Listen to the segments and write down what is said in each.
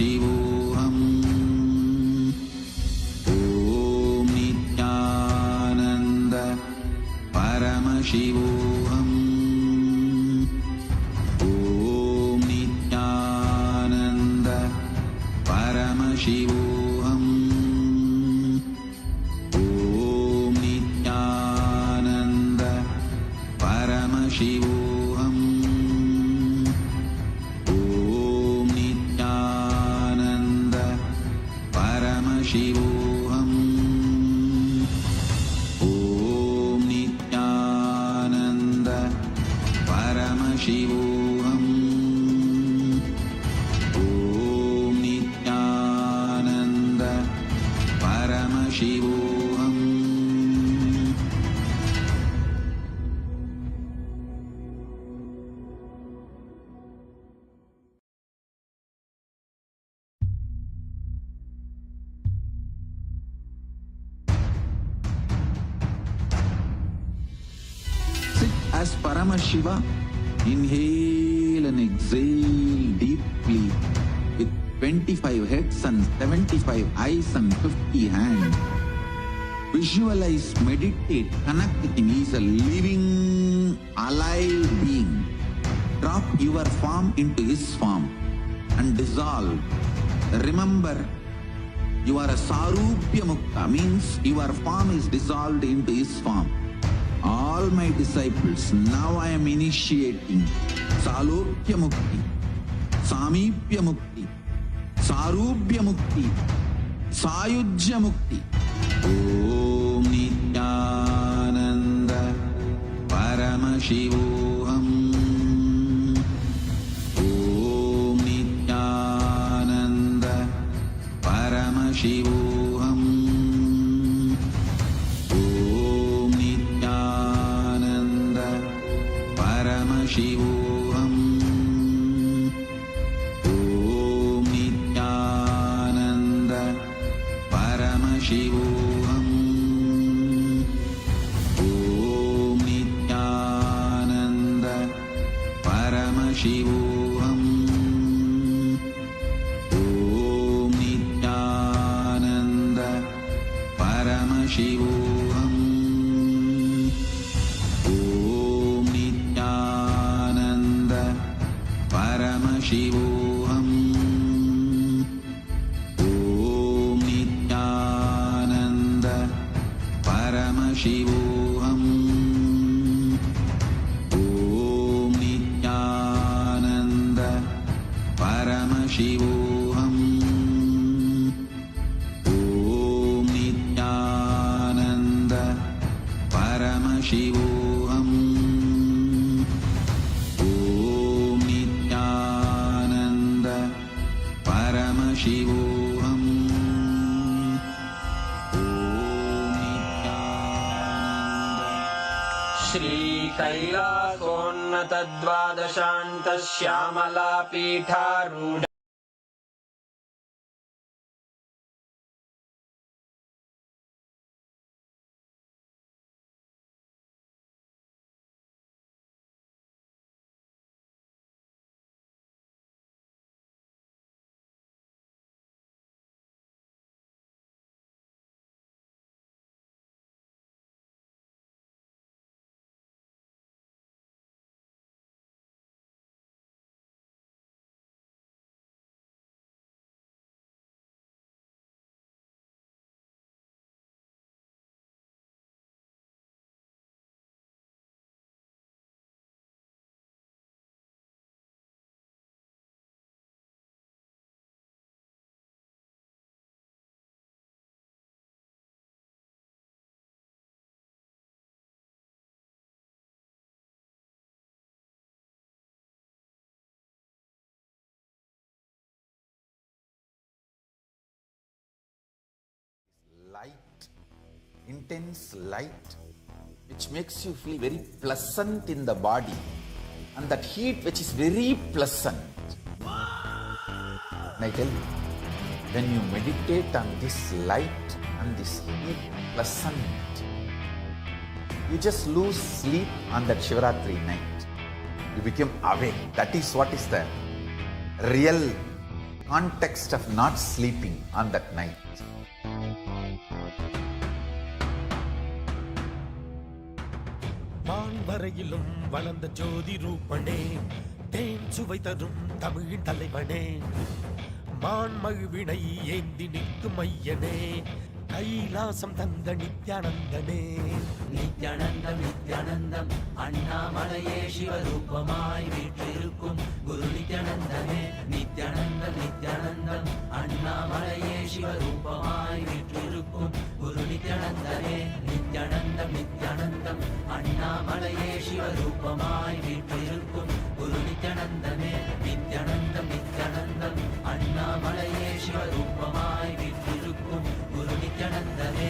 Paramashivoham. Om Nityananda Paramashivoham. Om Nityananda Paramashivoham. Om Nityananda Paramashivoham. Om Nityananda Paramashivoham. Om Nityananda Paramashivoham. Om Nityananda Paramashivoham. Sit as Paramashiva. Inhale and exhale deeply with 25 heads and 75 eyes and 50 hands. Visualize, meditate, connect with him. He is a living, alive being. Drop your form into his form and dissolve. Remember, you are a Sarupya Mukta, means your form is dissolved into his form. All my disciples, now I am initiating Salokya Mukti, Samipya Mukti, Sarupya Mukti, Sayujya Mukti. Om Nityananda Paramashivoham. Om Nityananda Paramashivoham. Om Nityananda Paramashivoham. Om Nityananda Paramashivoham. Om Nityananda Paramashivoham. Om Nityananda Paramashivoham. Om Nityananda Paramashivoham. Om Nityananda Paramashivoham. Om Nityananda Paramashivoham. Om Nityananda Paramashivoham. Om Nityananda Paramashivoham. Shri कैलासोन्नत द्वादशान्त Shyamala पीठारूढ़ light, intense light, which makes you feel very pleasant in the body, and that heat which is very pleasant. And I tell you, when you meditate on this light and this heat pleasant, you just lose sleep on that Shivaratri night. You become awake. That is what is the real context of not sleeping on that night. வான்வரையிலும் வளர்ந்த ஜோதி ரூபனே, தேன் சுவை தரும் தமிழின் தலைவனே, மான்மழுவினை ஏந்தி நிற்கும் ஐயனே, கைலாசம் தந்த நித்யானந்தனே. நித்யானந்தம் நித்யானந்தம் அண்ணாமலையே சிவரூபமாய் வீற்றிருக்கும் குரு நித்யானந்தனே. நித்யானந்தம் நித்யானந்தம் அண்ணாமலையே சிவரூபமாய் வீற்றிருக்கும் குரு நித்யானந்தனே. நித்யானந்தம் நித்யானந்தம் அண்ணாமலையே சிவரூபமாய் வீற்றிருக்கும் குரு நித்யானந்தனே. நித்யானந்தம் நித்யானந்தம் அண்ணாமலையே சிவரூபமாய் வீற்றிருக்கும் குரு நித்யானந்தனே.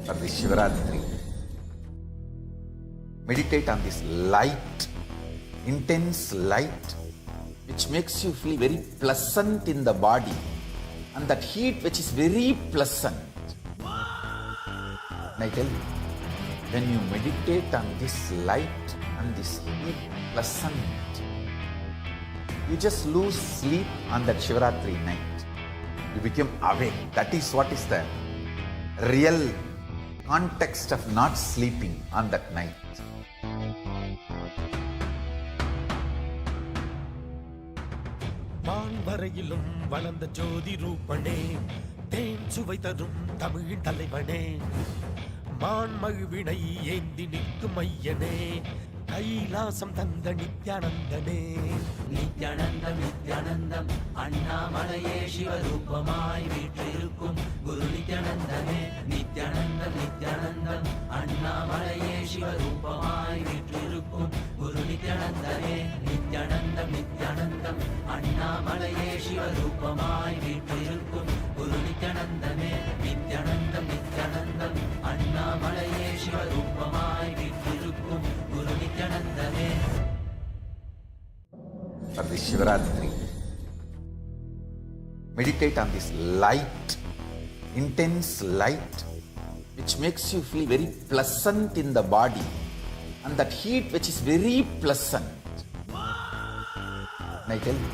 For the Shivaratri, meditate on this light, intense light, which makes you feel very pleasant in the body, and that heat which is very pleasant. And I tell you, when you meditate on this light and this heat pleasant, you just lose sleep on that Shivaratri night. You become awake. That is what is the real context of not sleeping on that night. வான்வரையிலும் வளர்ந்த ஜோதி ரூபனே, தேன் சுவை தரும் தமிழின் தலைவனே, மான்மழுவினை ஏந்தி நிற்கும் ஐயனே, கைலாசம் தந்த நித்யானந்தனே. நித்யானந்தம் நித்யானந்தம் அண்ணாமலையே சிவரூபமாய் வீற்றிருக்கும் குரு நித்யானந்தனே. நித்யானந்தம் நித்யானந்தம் அண்ணாமலையே சிவரூபமாய் வீற்றிருக்கும் குரு நித்யானந்தனே. நித்யானந்தம் நித்யானந்தம் அண்ணாமலையே சிவரூபமாய் வீற்றிருக்கும் குரு நித்யானந்தனே. நித்யானந்தம் நித்யானந்தம் அண்ணாமலையே சிவரூபமாய் வீற்றிருக்கும் குரு நித்யானந்தனே. For the Shivaratri, meditate on this light, intense light, which makes you feel very pleasant in the body, and that heat which is very pleasant. And I tell you,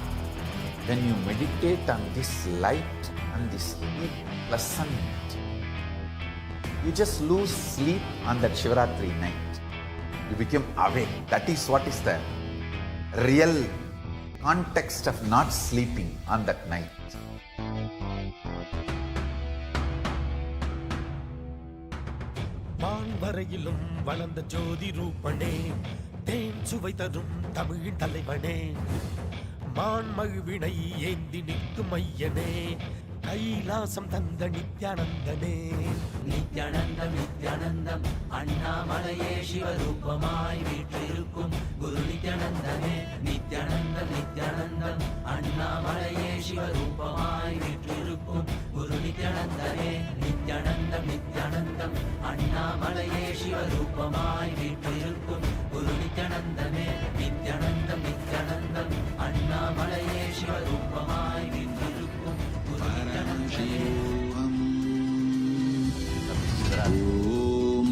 when you meditate on this light and this heat pleasant, you just lose sleep on that Shivaratri night. You become awake. That is what is the real context of not sleeping on that night. வான்வரையிலும் வளர்ந்த ஜோதி ரூபனே, தேன் சுவை தரும் தமிழின் தலைவனே, மான்மழுவினை ஏந்தி நிற்கும் ஐயனே, கைலாசம் தந்த நித்யானந்தனே. நித்யானந்தம் நித்யானந்தம் அண்ணாமலையே சிவரூபமாய் வீற்றிருக்கும் குரு நித்யானந்தனே. நித்யானந்தம் நித்யானந்தம் அண்ணாமலையே சிவரூபமாய் வீற்றிருக்கும் குரு நித்யானந்தனே. நித்யானந்தம் நித்யானந்தம் அண்ணாமலையே சிவரூபமாய் வீற்றிருக்கும் குரு நித்யானந்தனே. நித்யானந்தம் நித்யானந்தம் அண்ணாமலையே சிவரூபமாய் வீற்றிருக்கும் குரு परमशिवोऽहम् ॐ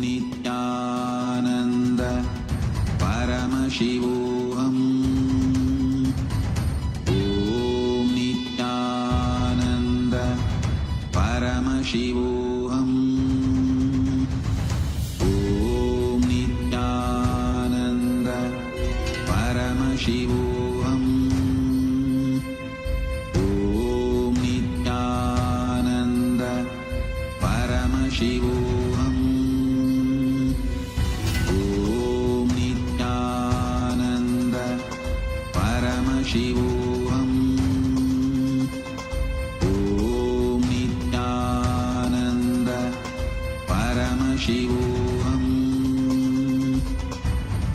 नित्यानन्द परमशिवोऽहम् ॐ नित्यानन्द परमशिवोऽहम् ॐ नित्यानन्द परमशिवोऽहम् शिवोऽहम् ॐ नित्यानन्द परमशिवोऽहम् ॐ नित्यानन्द परमशिवोऽहम् ॐ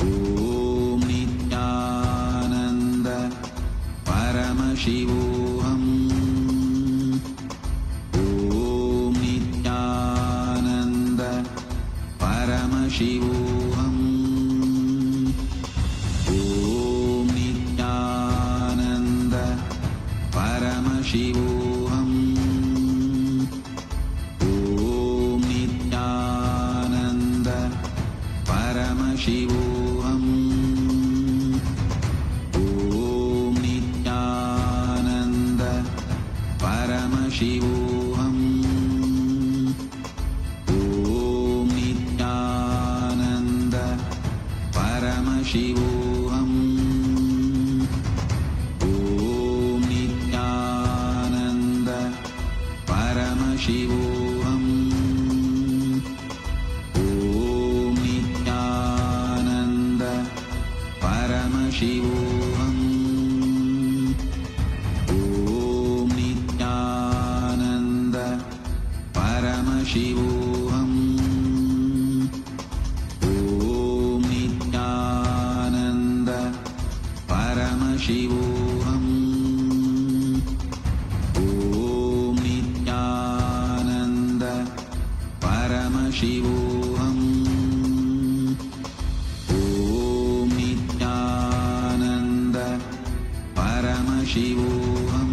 नित्यानन्द परमशिवोऽहम् शिवोऽहम् ॐ नित्यानन्द परमशिवोऽहम् ॐ नित्यानन्द परमशिवोऽहम् ॐ Nityanand Paramashivoham. Om Nityananda Paramashivoham. Om Nityananda Paramashivoham. Om Nityananda Paramashivoham. Om Nityananda Paramashivoham. Om Nityananda Paramashivoham. Om Nityananda Paramashivoham. Om Nityananda Paramashivoham.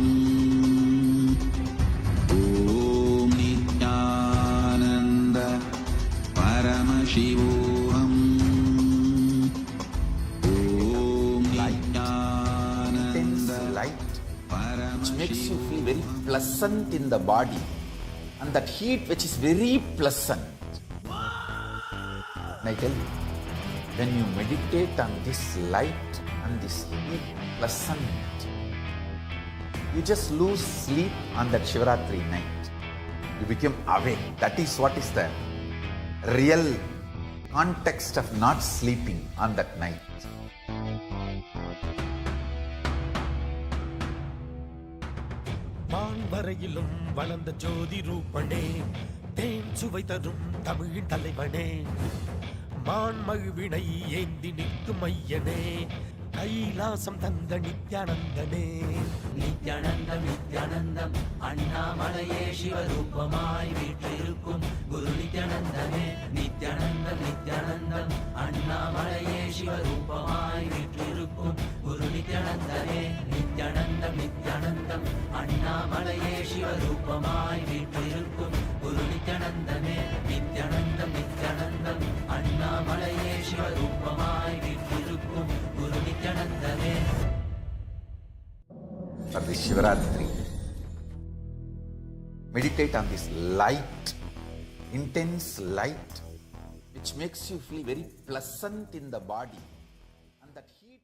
Om Nityananda Paramashivoham. Om Intense light which makes you feel very pleasant in the body, and that heat which is very pleasant. And I tell you, when you meditate on this light and this heat pleasant, you just lose sleep on that Shivaratri night. You become awake. That is what is the real context of not sleeping on that night. வான்வரையிலும் வளர்ந்த ஜோதி ரூபனே, தேன் சுவை தரும் தமிழின் தலைவனே, மான்மழுவினை ஏந்தி நிற்கும் ஐயனே, கைலாசம் தந்த நித்யானந்தனே. நித்யானந்தம் நித்யானந்தம் அண்ணாமலையே சிவரூபமாய் வீற்றிருக்கும் குரு நித்யானந்தமே. நித்யானந்தம் நித்யானந்தம் அண்ணாமலையே சிவரூபமாய் வீற்றிருக்கும் குரு நித்யானந்தமே. நித்யானந்தம் நித்யானந்தம் அண்ணாமலையே சிவரூபமாய் வீற்றிருக்கும் குரு நித்யானந்தமே. நித்யானந்தம் நித்யானந்தம் அண்ணாமலையே சிவரூபமாய் வீற்றிருக்கும் குரு நித்யானந்தமே. For this Shivaratri, meditate on this light, intense light, which makes you feel very pleasant in the body, and that heat.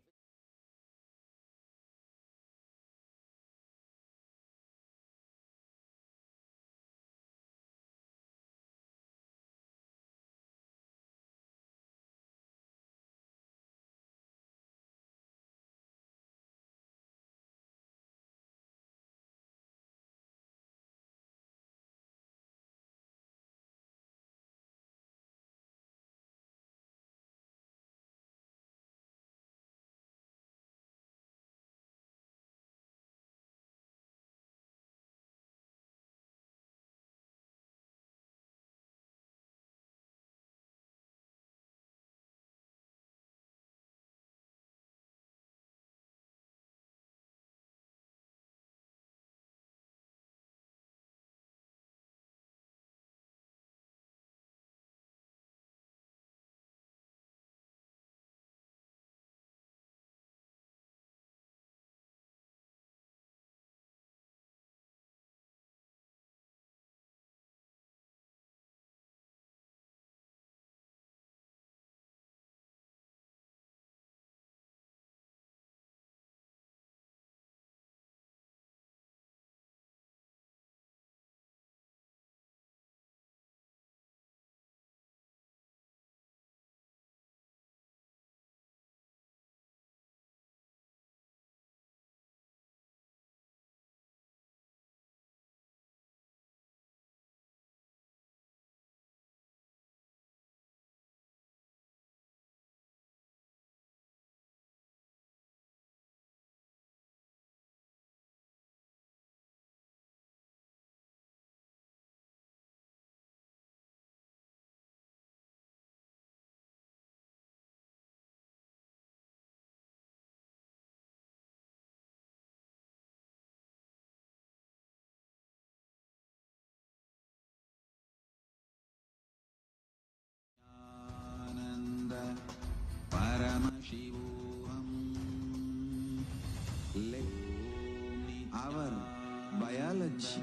Paramashivoham. Let our biology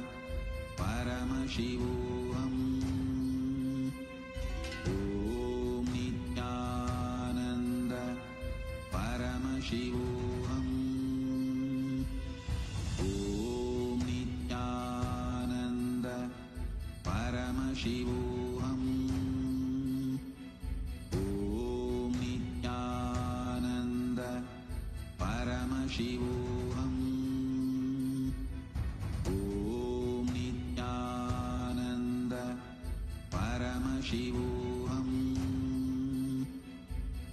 Paramashivoham. Om Nityananda Paramashivoham. Om Nityananda Paramashivoham. Om Nityananda Paramashivoham.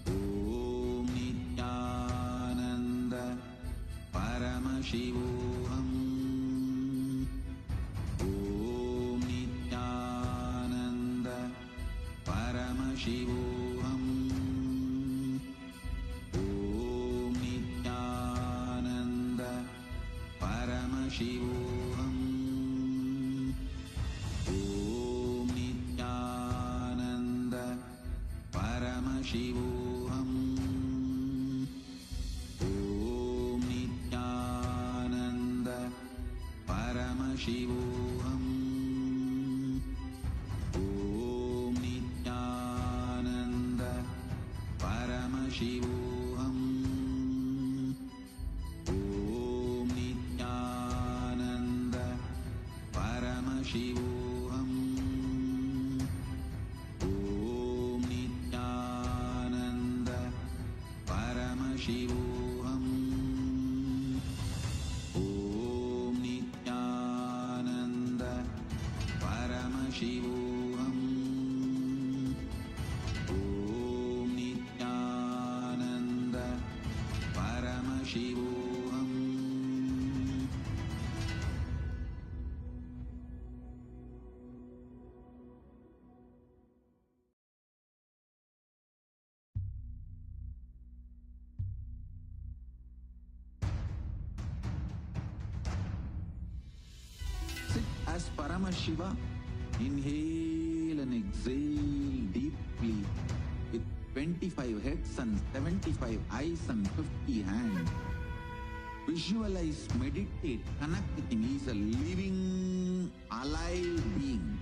Om Nityananda Paramashivoham. Om Nityananda Paramashivoham. Om Nityananda Paramashivoham. Om Nityananda Paramashivoham. Om Nityananda Paramashivoham. Om Nityananda Paramashivoham. Om Nityananda Paramashivoham. Om Nityananda Paramashivoham. Om Nityananda Paramashivoham. Om Nityananda Paramashivoham. Sit as Paramashiva. Inhale and exhale deeply with 25 heads and 75 eyes and 50 hands. Visualize, meditate, connect with him. He is a living, alive being.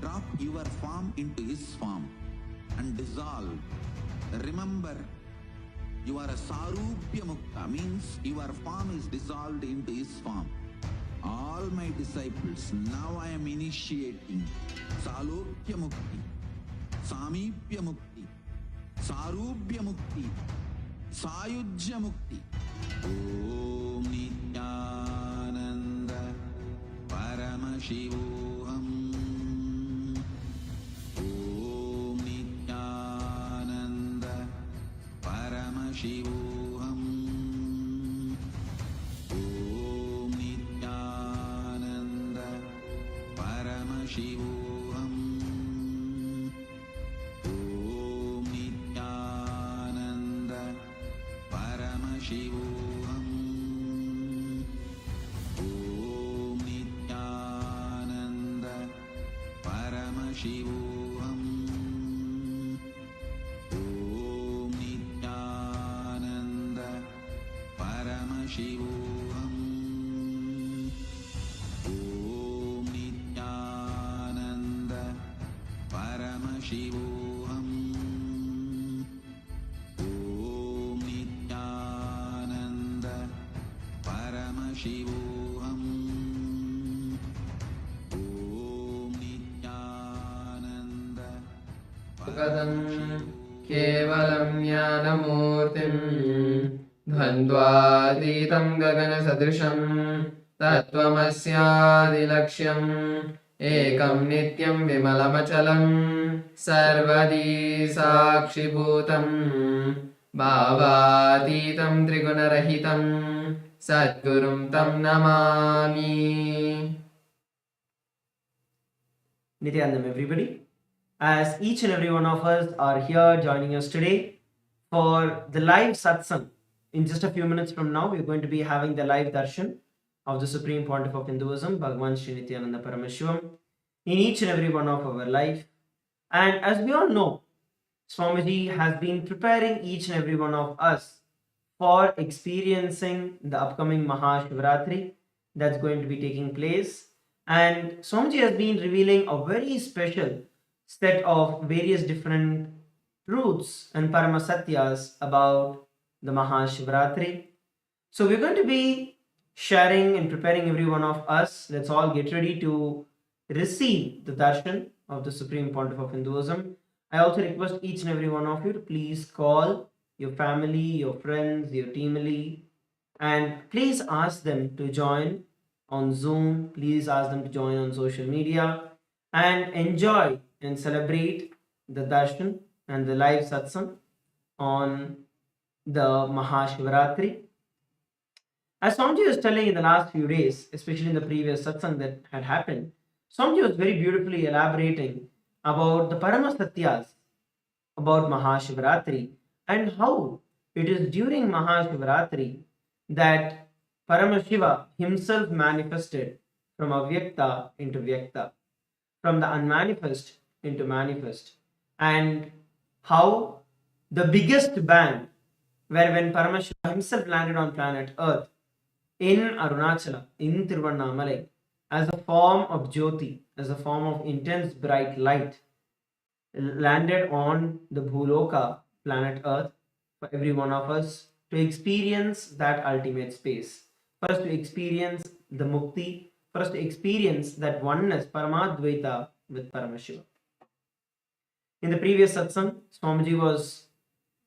Drop your form into his form and dissolve. Remember, you are a Sarupya Mukta, means your form is dissolved into his form. All my disciples, now I am initiating Salokya Mukti, Samipya Mukti, Sarupya Mukti, Sayujya Mukti. Om Nityananda Paramashivoham. Om Nityananda Paramashivoham. Om Nityananda Paramashivoham. Om Nityananda Paramashivoham. Om Nityananda Paramashivoham. Om Nityananda Paramashivoham. Om Nityananda Paramashivoham. Om Nityananda Paramashivoham. Om Nityananda कदं केवलं ज्ञानमूर्तिं द्वन्द्वातीतं गगनसदृशं तत्त्वमस्यादिलक्ष्यम् एकं नित्यं विमलमचलं सर्वदी साक्षिभूतं भावातीतं त्रिगुणरहितं सद्गुरुं तं Namami. Nityanandam, everybody. As each and every one of us are here joining us today for the live satsang. In just a few minutes from now, we're going to be having the live darshan of the Supreme Pontiff of Hinduism, BHAGAVAN SRI NITHYANANDA PARAMASHIVAM, in each and every one of our life. And as we all know, Swamiji has been preparing each and every one of us for experiencing the upcoming Mahashivaratri that's going to be taking place. And Swamiji has been revealing a very special set of various different truths and paramasatyas about the Mahashivaratri. So we're going to be sharing and preparing every one of us. Let's all get ready to receive the darshan of the Supreme Pontiff of Hinduism. I also request each and every one of you to please call your family, your friends, your teamily, and please ask them to join on Zoom. Please ask them to join on social media and enjoy and celebrate the darshan and the live satsang on the Mahashivaratri. As Swamiji was telling in the last few days, especially in the previous satsang that had happened, Swamiji was very beautifully elaborating about the Paramasatyas about Mahashivaratri and how it is during Mahashivaratri that Paramashiva himself manifested from Avyakta into Vyakta, from the unmanifest into manifest, and how the biggest bang, where when Paramashiva himself landed on planet Earth in Arunachala, in Tiruvannamalai, as a form of Jyoti, as a form of intense bright light, landed on the Bhuloka, planet Earth, for every one of us to experience that ultimate space. For us to experience the Mukti, for us to experience that oneness, Paramadvaita with Paramashiva. In the previous satsang, Swamiji was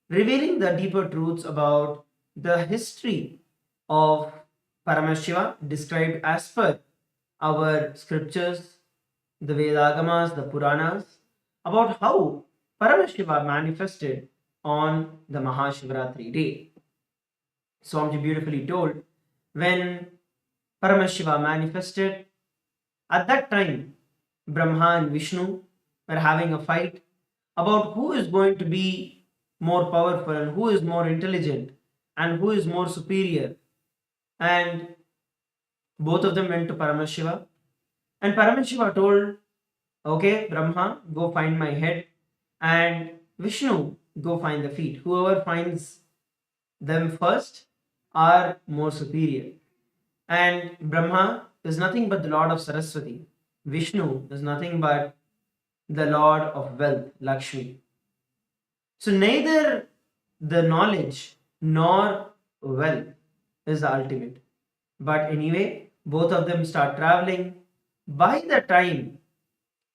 revealing the deeper truths about the history of Paramashiva described as per our scriptures, the Vedagamas, the Puranas, about how Paramashiva manifested on the Mahashivaratri day. Swamiji beautifully told, when Paramashiva manifested, at that time Brahma and Vishnu were having a fight about who is going to be more powerful and who is more intelligent and who is more superior. And both of them went to Paramashiva, and Paramashiva told, okay, Brahma, go find my head, and Vishnu, go find the feet. Whoever finds them first are more superior. And Brahma is nothing but the Lord of Saraswati. Vishnu is nothing but the Lord of wealth, Lakshmi. So neither the knowledge nor wealth is the ultimate. But anyway, both of them start traveling. By the time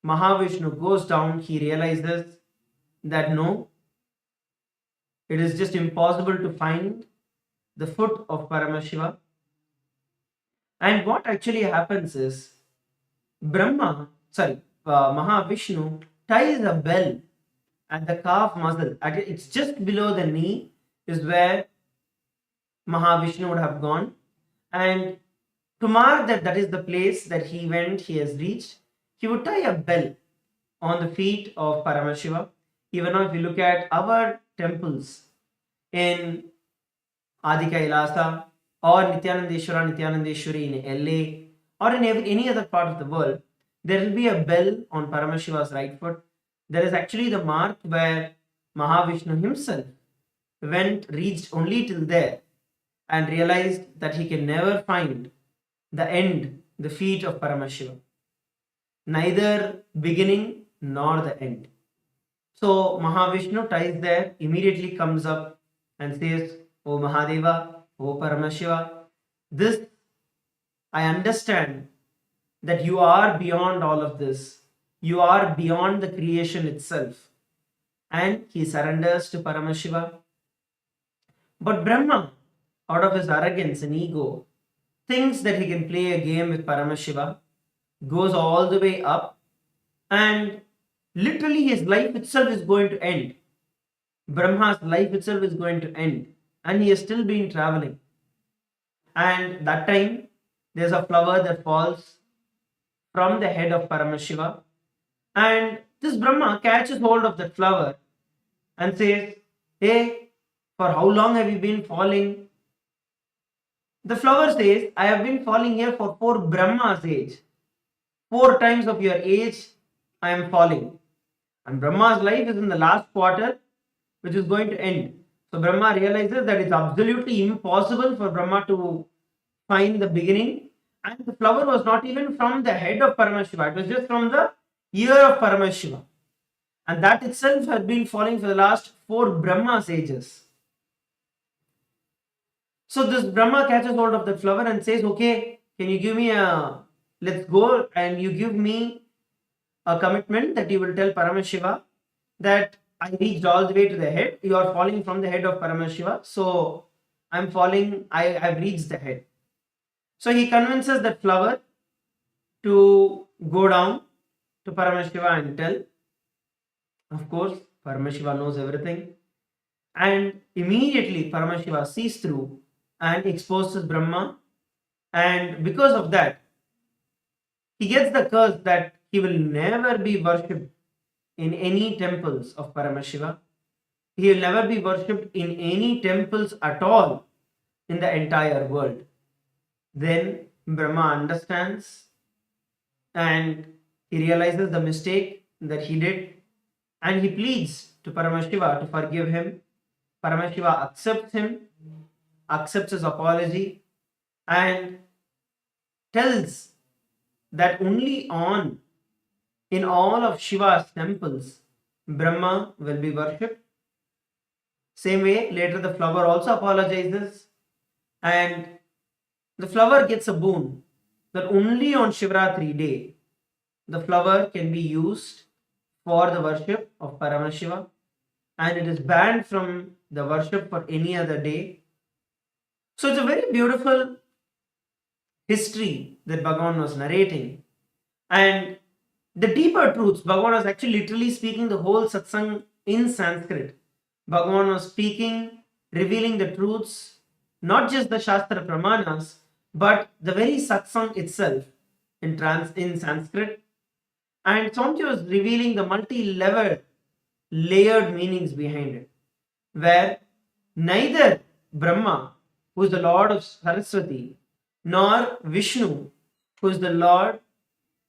Mahavishnu goes down, he realizes that no, it is just impossible to find the foot of Paramashiva. And what actually happens is Mahavishnu ties a bell at the calf muscle. It's just below the knee is where Mahavishnu would have gone. And to mark that is the place that he has reached, he would tie a bell on the feet of Paramashiva. Even now, if you look at our temples in MahaKailasa or Nityanandeshwari in LA or in any other part of the world, there will be a bell on Paramashiva's right foot. There is actually the mark where Mahavishnu himself reached only till there and realized that he can never find the end, the feet of Paramashiva. Neither beginning nor the end. So Mahavishnu ties there, immediately comes up and says, O Mahadeva, O Paramashiva, this I understand that you are beyond all of this. You are beyond the creation itself. And he surrenders to Paramashiva. But Brahma, out of his arrogance and ego, thinks that he can play a game with Paramashiva, goes all the way up, and literally his life itself is going to end. Brahma's life itself is going to end, and he has still been traveling. And that time, there's a flower that falls from the head of Paramashiva, and this Brahma catches hold of that flower and says, hey, for how long have you been falling? The flower says, I have been falling here for 4 Brahma's age. 4 times of your age, I am falling. And Brahma's life is in the last quarter, which is going to end. So Brahma realizes that it's absolutely impossible for Brahma to find the beginning. And the flower was not even from the head of Paramashiva. It was just from the ear of Paramashiva. And that itself had been falling for the last 4 Brahma's ages. So this Brahma catches hold of the flower and says, okay, can you give me let's go, and you give me a commitment that you will tell Paramashiva that I reached all the way to the head. You are falling from the head of Paramashiva. So I'm falling, I've reached the head. So he convinces that flower to go down to Paramashiva and tell. Of course, Paramashiva knows everything. And immediately Paramashiva sees through and exposes Brahma. And because of that, he gets the curse that he will never be worshipped in any temples of Paramashiva. He will never be worshipped in any temples at all in the entire world. Then Brahma understands and he realizes the mistake that he did, and he pleads to Paramashiva to forgive him. Paramashiva accepts him, accepts his apology, and tells that only in all of Shiva's temples Brahma will be worshipped. Same way, later the flower also apologizes, and the flower gets a boon that only on Shivaratri day the flower can be used for the worship of Paramashiva, and it is banned from the worship for any other day. So it's a very beautiful history that Bhagavan was narrating, and the deeper truths, Bhagavan was actually literally speaking the whole satsang in Sanskrit. Bhagavan was speaking, revealing the truths, not just the Shastra Pramanas, but the very satsang itself in Sanskrit. And Swamiji was revealing the multi-level, layered meanings behind it, where neither Brahma, who is the Lord of Saraswati, nor Vishnu, who is the Lord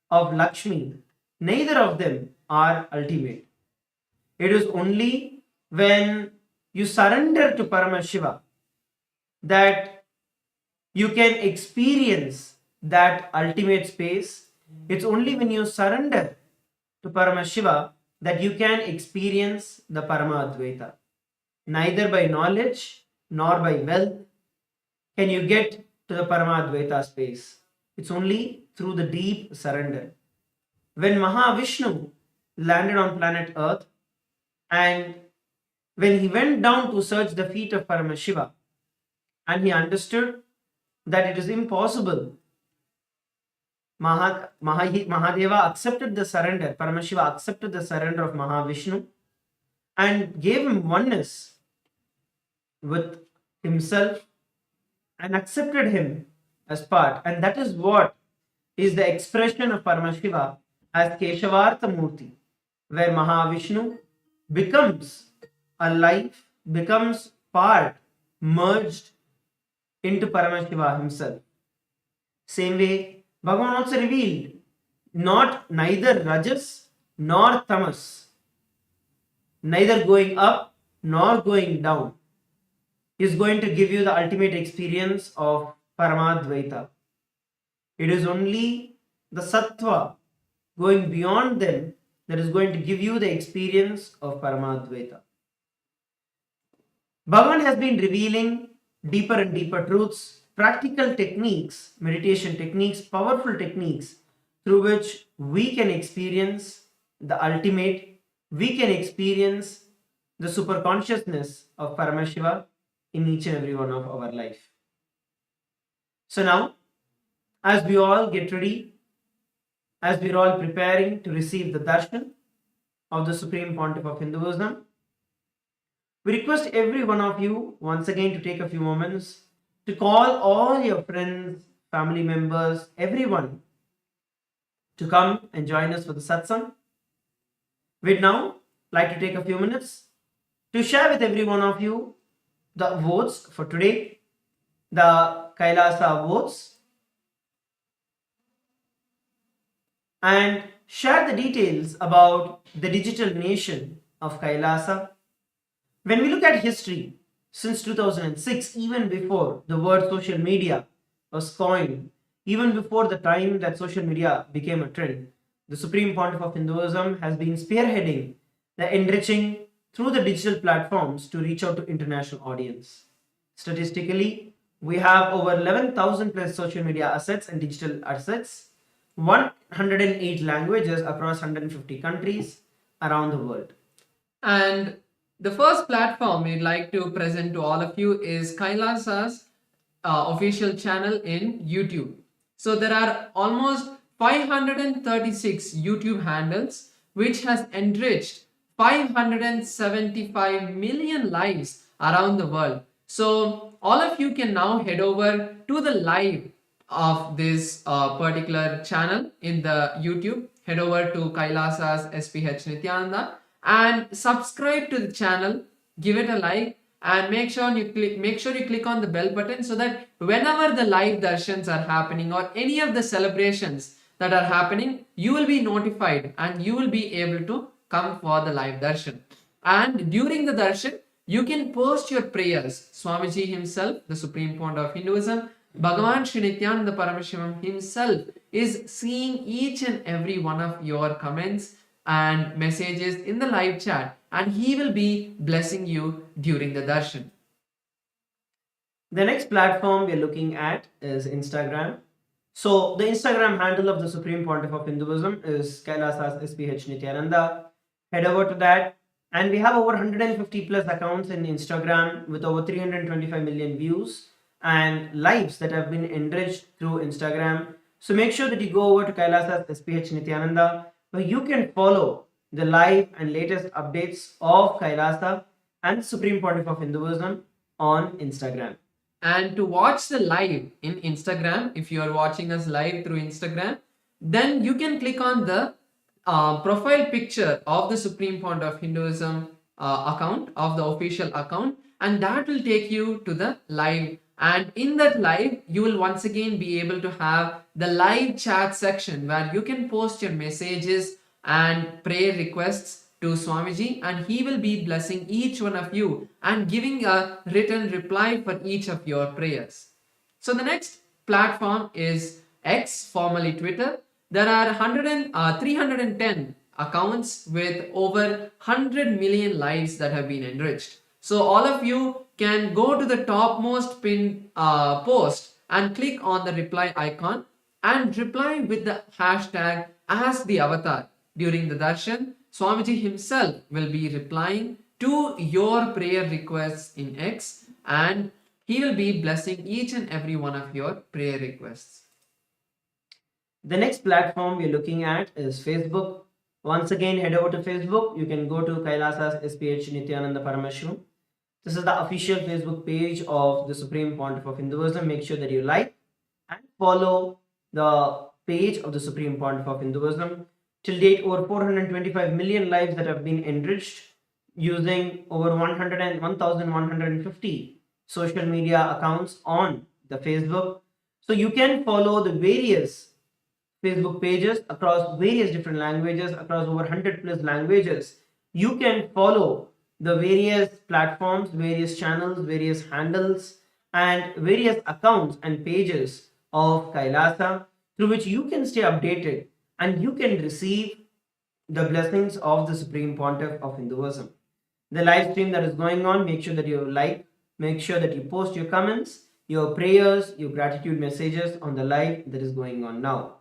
of Lakshmi, neither of them are ultimate. It is only when you surrender to Paramashiva that you can experience that ultimate space. It's only when you surrender to Paramashiva that you can experience the Paramadvaita. Neither by knowledge nor by wealth can you get to the Paramadvaita space. It's only through the deep surrender. When Mahavishnu landed on planet Earth, and when he went down to search the feet of Paramashiva, and he understood that it is impossible, Mahadeva accepted the surrender, Paramashiva accepted the surrender of Mahavishnu and gave him oneness with himself and accepted him as part. And that is what is the expression of Paramashiva as Keshavartha Murthy, where Mahavishnu becomes alive, becomes part, merged into Paramashiva himself. Same way, Bhagavan also revealed neither Rajas nor Tamas, neither going up nor going down, is going to give you the ultimate experience of Paramadvaita. It is only the Sattva going beyond them that is going to give you the experience of Paramadvaita. Bhagavan has been revealing deeper and deeper truths, practical techniques, meditation techniques, powerful techniques through which we can experience the ultimate, we can experience the super consciousness of Paramashiva in each and every one of our life. So now, as we all get ready, as we are all preparing to receive the darshan of the Supreme Pontiff of Hinduism, we request every one of you once again to take a few moments to call all your friends, family members, everyone to come and join us for the satsang. We'd now like to take a few minutes to share with every one of you the votes for today, the Kailasa votes, and share the details about the digital nation of Kailasa. When we look at history, since 2006, even before the word social media was coined, even before the time that social media became a trend, the Supreme Pontiff of Hinduism has been spearheading the enriching through the digital platforms to reach out to international audience. Statistically, We have over 11,000 plus social media assets and digital assets, 108 languages across 150 countries around the world. And the first platform we'd like to present to all of you is Kailasa's official channel in YouTube. So there are almost 536 YouTube handles which has enriched 575 million lives around the world. So all of you can now head over to the live of this particular channel in the YouTube. Head over to Kailasa's SPH Nithyananda and subscribe to the channel, give it a like, and make sure you click on the bell button so that whenever the live darshans are happening or any of the celebrations that are happening, you will be notified and you will be able to come for the live darshan. And during the darshan, you can post your prayers. Swamiji himself, the Supreme Pontiff of Hinduism, Bhagavan Sri Nithyānanda Paramashivāṁ himself is seeing each and every one of your comments and messages in the live chat, and he will be blessing you during the darshan. The next platform we're looking at is Instagram. So the Instagram handle of the Supreme Pontiff of Hinduism is Kailasa's SPH Nithyananda. Head over to that, and we have over 150 plus accounts in Instagram with over 325 million views and lives that have been enriched through Instagram. So make sure that you go over to Kailasa's SPH Nithyananda, where you can follow the live and latest updates of Kailasa and the Supreme Pontiff of Hinduism on Instagram. And to watch the live in Instagram, if you are watching us live through Instagram, then you can click on the profile picture of the Supreme Pontiff of Hinduism account, of the official account, and that will take you to the live. And in that live, you will once again be able to have the live chat section where you can post your messages and prayer requests to Swamiji, and he will be blessing each one of you and giving a written reply for each of your prayers. So the next platform is X, formerly Twitter. There are 310 accounts with over 100 million lives that have been enriched. So all of you can go to the topmost pinned post and click on the reply icon and reply with the hashtag as the avatar. During the darshan, Swamiji himself will be replying to your prayer requests in X, and he will be blessing each and every one of your prayer requests. The next platform we're looking at is Facebook. Once again, head over to Facebook. You can go to Kailasa's SPH Nithyananda Paramashivāṁ. This is the official Facebook page of the Supreme Pontiff of Hinduism. Make sure that you like and follow the page of the Supreme Pontiff of Hinduism. Till date, over 425 million lives that have been enriched using over 1,150 social media accounts on the Facebook. So you can follow the various Facebook pages across various different languages, across over 100 plus languages. You can follow the various platforms, various channels, various handles, and various accounts and pages of Kailasa through which you can stay updated and you can receive the blessings of the Supreme Pontiff of Hinduism. The live stream that is going on, make sure that you like, make sure that you post your comments, your prayers, your gratitude messages on the live that is going on now.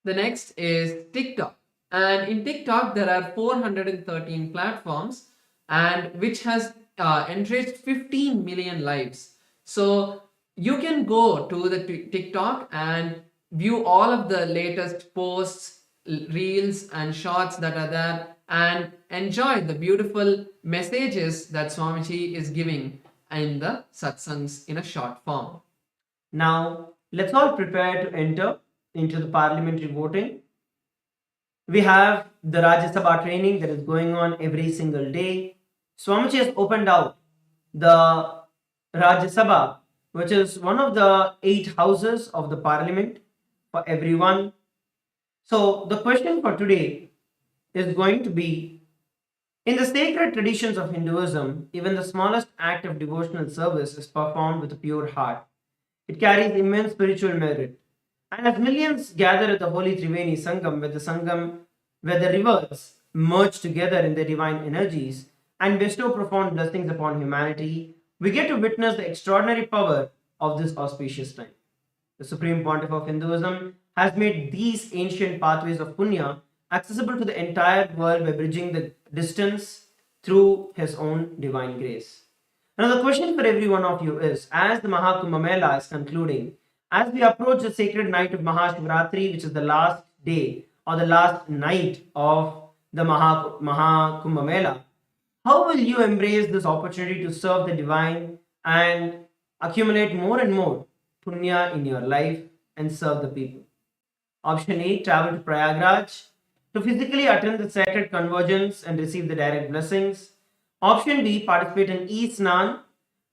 The next is TikTok. And in TikTok, there are 413 platforms and which has enriched 15 million lives. So you can go to the TikTok and view all of the latest posts, reels and shorts that are there and enjoy the beautiful messages that Swamiji is giving in the satsangs in a short form. Now, let's all prepare to enter into the parliamentary voting. We have the Rajya Sabha training that is going on every single day. Swamiji has opened out the Rajya Sabha, which is one of the 8 houses of the parliament for everyone. So the question for today is going to be, in the sacred traditions of Hinduism, even the smallest act of devotional service is performed with a pure heart. It carries immense spiritual merit. And as millions gather at the holy Triveni Sangam, where the rivers merge together in their divine energies and bestow profound blessings upon humanity, we get to witness the extraordinary power of this auspicious time. The Supreme Pontiff of Hinduism has made these ancient pathways of punya accessible to the entire world by bridging the distance through his own divine grace. Now, the question for every one of you is, as the Mahakumbh Mela is concluding, as we approach the sacred night of Mahashivaratri, which is the last day or the last night of the Mahakumbh Mela, how will you embrace this opportunity to serve the divine and accumulate more and more punya in your life and serve the people? Option A, travel to Prayagraj to physically attend the sacred convergence and receive the direct blessings. Option B, participate in E-Snan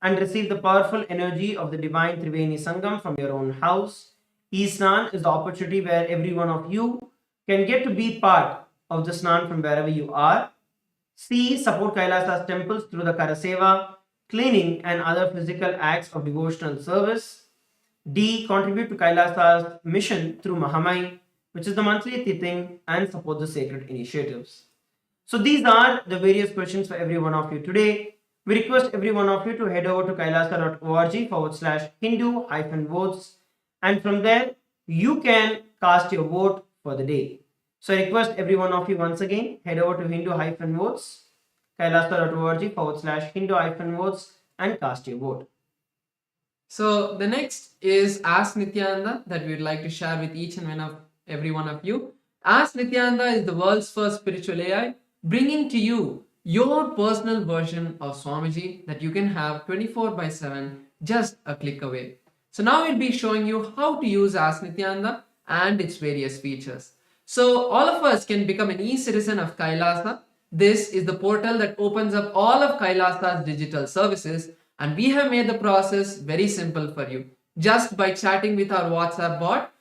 and receive the powerful energy of the divine Triveni Sangam from your own house. E-Snan is the opportunity where every one of you can get to be part of the Snan from wherever you are. C, support Kailasa's temples through the Karaseva, cleaning and other physical acts of devotional service. D, contribute to Kailasa's mission through Mahamai, which is the monthly Tirthing, and support the sacred initiatives. So these are the various questions for every one of you today. We request every one of you to head over to kailasa.org/Hindu-votes, and from there you can cast your vote for the day. So I request every one of you once again, head over to Hindu-votes, kailasa.org/Hindu-votes, and cast your vote. So the next is Ask Nityananda that we would like to share with each and every one of you. Ask Nityananda is the world's first spiritual AI, bringing to you your personal version of Swamiji that you can have 24/7, just a click away. So now we'll be showing you how to use Ask Nityananda and its various features. So all of us can become an e-citizen of Kailasa. This is the portal that opens up all of Kailasa's digital services, and we have made the process very simple for you. Just by chatting with our WhatsApp bot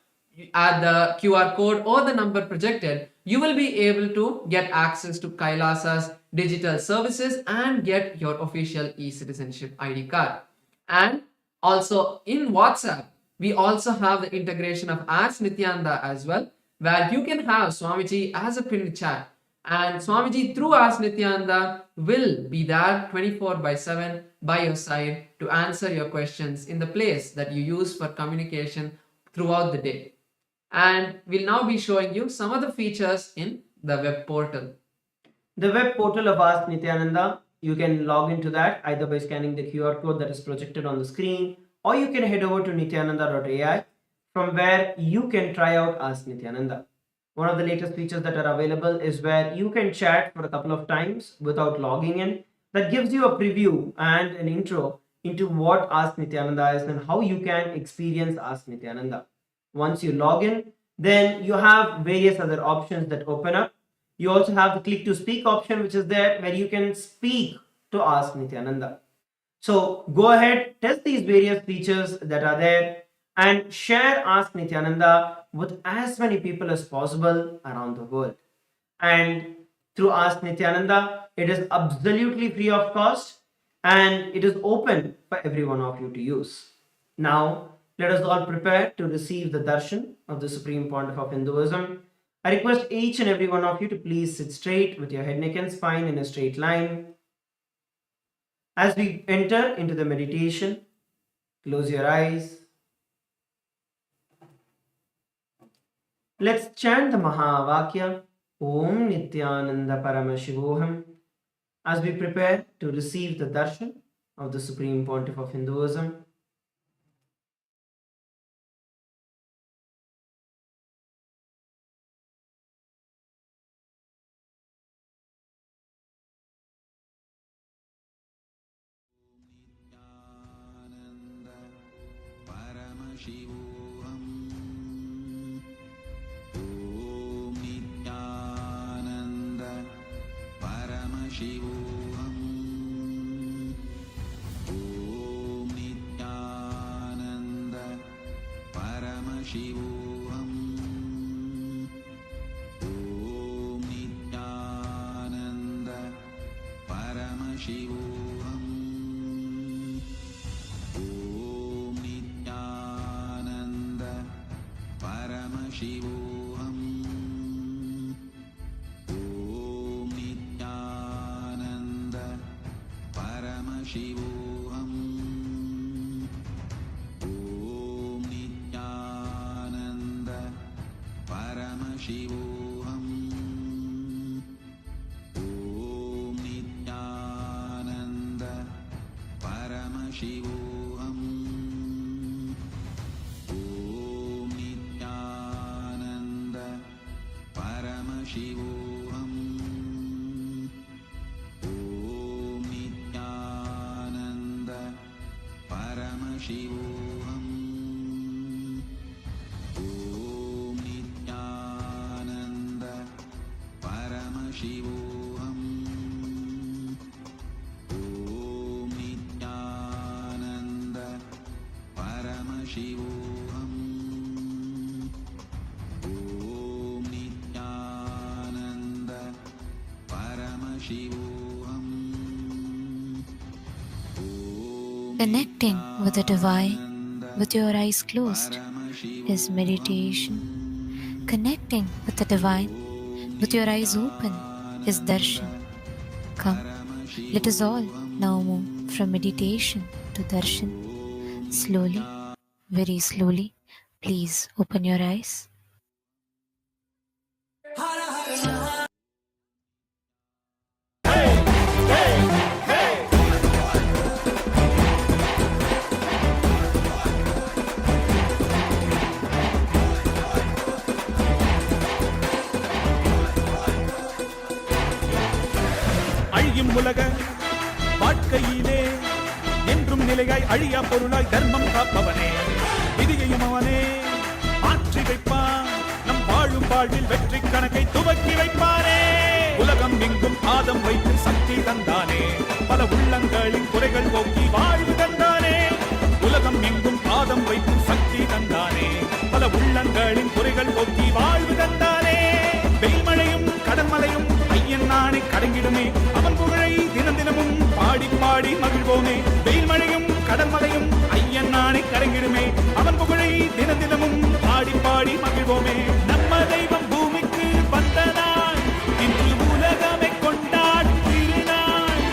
at the QR code or the number projected, you will be able to get access to Kailasa's digital services and get your official e-citizenship ID card. And also in WhatsApp, we also have the integration of Ask Nityananda as well, where you can have Swamiji as a pinned chat. And Swamiji through Ask Nityananda will be there 24/7 by your side to answer your questions in the place that you use for communication throughout the day. And we'll now be showing you some of the features in the web portal. The web portal of Ask Nityananda, you can log into that either by scanning the QR code that is projected on the screen, or you can head over to nityananda.ai, from where you can try out Ask Nityananda. One of the latest features that are available is where you can chat for a couple of times without logging in. That gives you a preview and an intro into what Ask Nityananda is and how you can experience Ask Nityananda. Once you log in, then you have various other options that open up. You also have the click to speak option, which is there where you can speak to Ask Nityananda. So go ahead, test these various features that are there and share Ask Nityananda with as many people as possible around the world. And through Ask Nityananda, it is absolutely free of cost and it is open for every one of you to use. Now, let us all prepare to receive the darshan of the Supreme Pontiff of Hinduism. I request each and every one of you to please sit straight with your head, neck and spine in a straight line. As we enter into the meditation, close your eyes. Let's chant the Mahavakya, Om Nityananda Paramashivoham, as we prepare to receive the darshan of the Supreme Pontiff of Hinduism. Paramashivoham. Om Nityananda Paramashivoham. Om Nityananda Paramashivoham. Om Nityananda Paramashivoham. Om Nityananda Paramashivoham. Om Nityananda Paramashivoham. Paramashivoham. Om Nityananda Paramashivoham. Om Nityananda Paramashivoham. Om Nityananda Paramashivoham. Om Nityananda Paramashivoham. Om Nityananda Paramashivoham. Om Nityananda Paramashivoham. Connecting with the divine with your eyes closed is meditation. Connecting with the divine with your eyes open is darshan. Come, let us all now move from meditation to darshan. Slowly, very slowly, please open your eyes. அழியும் உலக வாழ்க்கையிலே என்றும் நிலையாய் அழியா பொருளாய் தர்மம் காப்பவனே, விதியையும் அவனே மாற்றி வைப்பான். நம் வாழும் வாழ்வில் வெற்றி கணக்கை துவக்கி வைப்பானே. உலகம் எங்கும் பாதம் வைத்து சக்தி தந்தானே, பல உள்ளங்களின் குறைகள் போக்கி வாழ்வு தந்தானே. உலகம் எங்கும் பாதம் வைத்து சக்தி தந்தானே, பல உள்ளங்களின் குறைகள் போக்கி வாழ்வு தந்தானே. வெயில்மழையும் கடன்மலையும் ஐயன் நாணை கடங்கிடுமே, அவன் புகழை தினம் தினமும் பாடி பாடி மகிழ்வோமே. வெயில்மழையும் கடன்மலையும் ஐயன் நாணை கடங்கிடுமே, அவன் புகழை தினம் தினமும் பாடி பாடி மகிழ்வோமே. நம்ம தெய்வம் பூமிக்கு வந்த நாள், இன்று உலகமே கொண்டாடும் திருநாள்.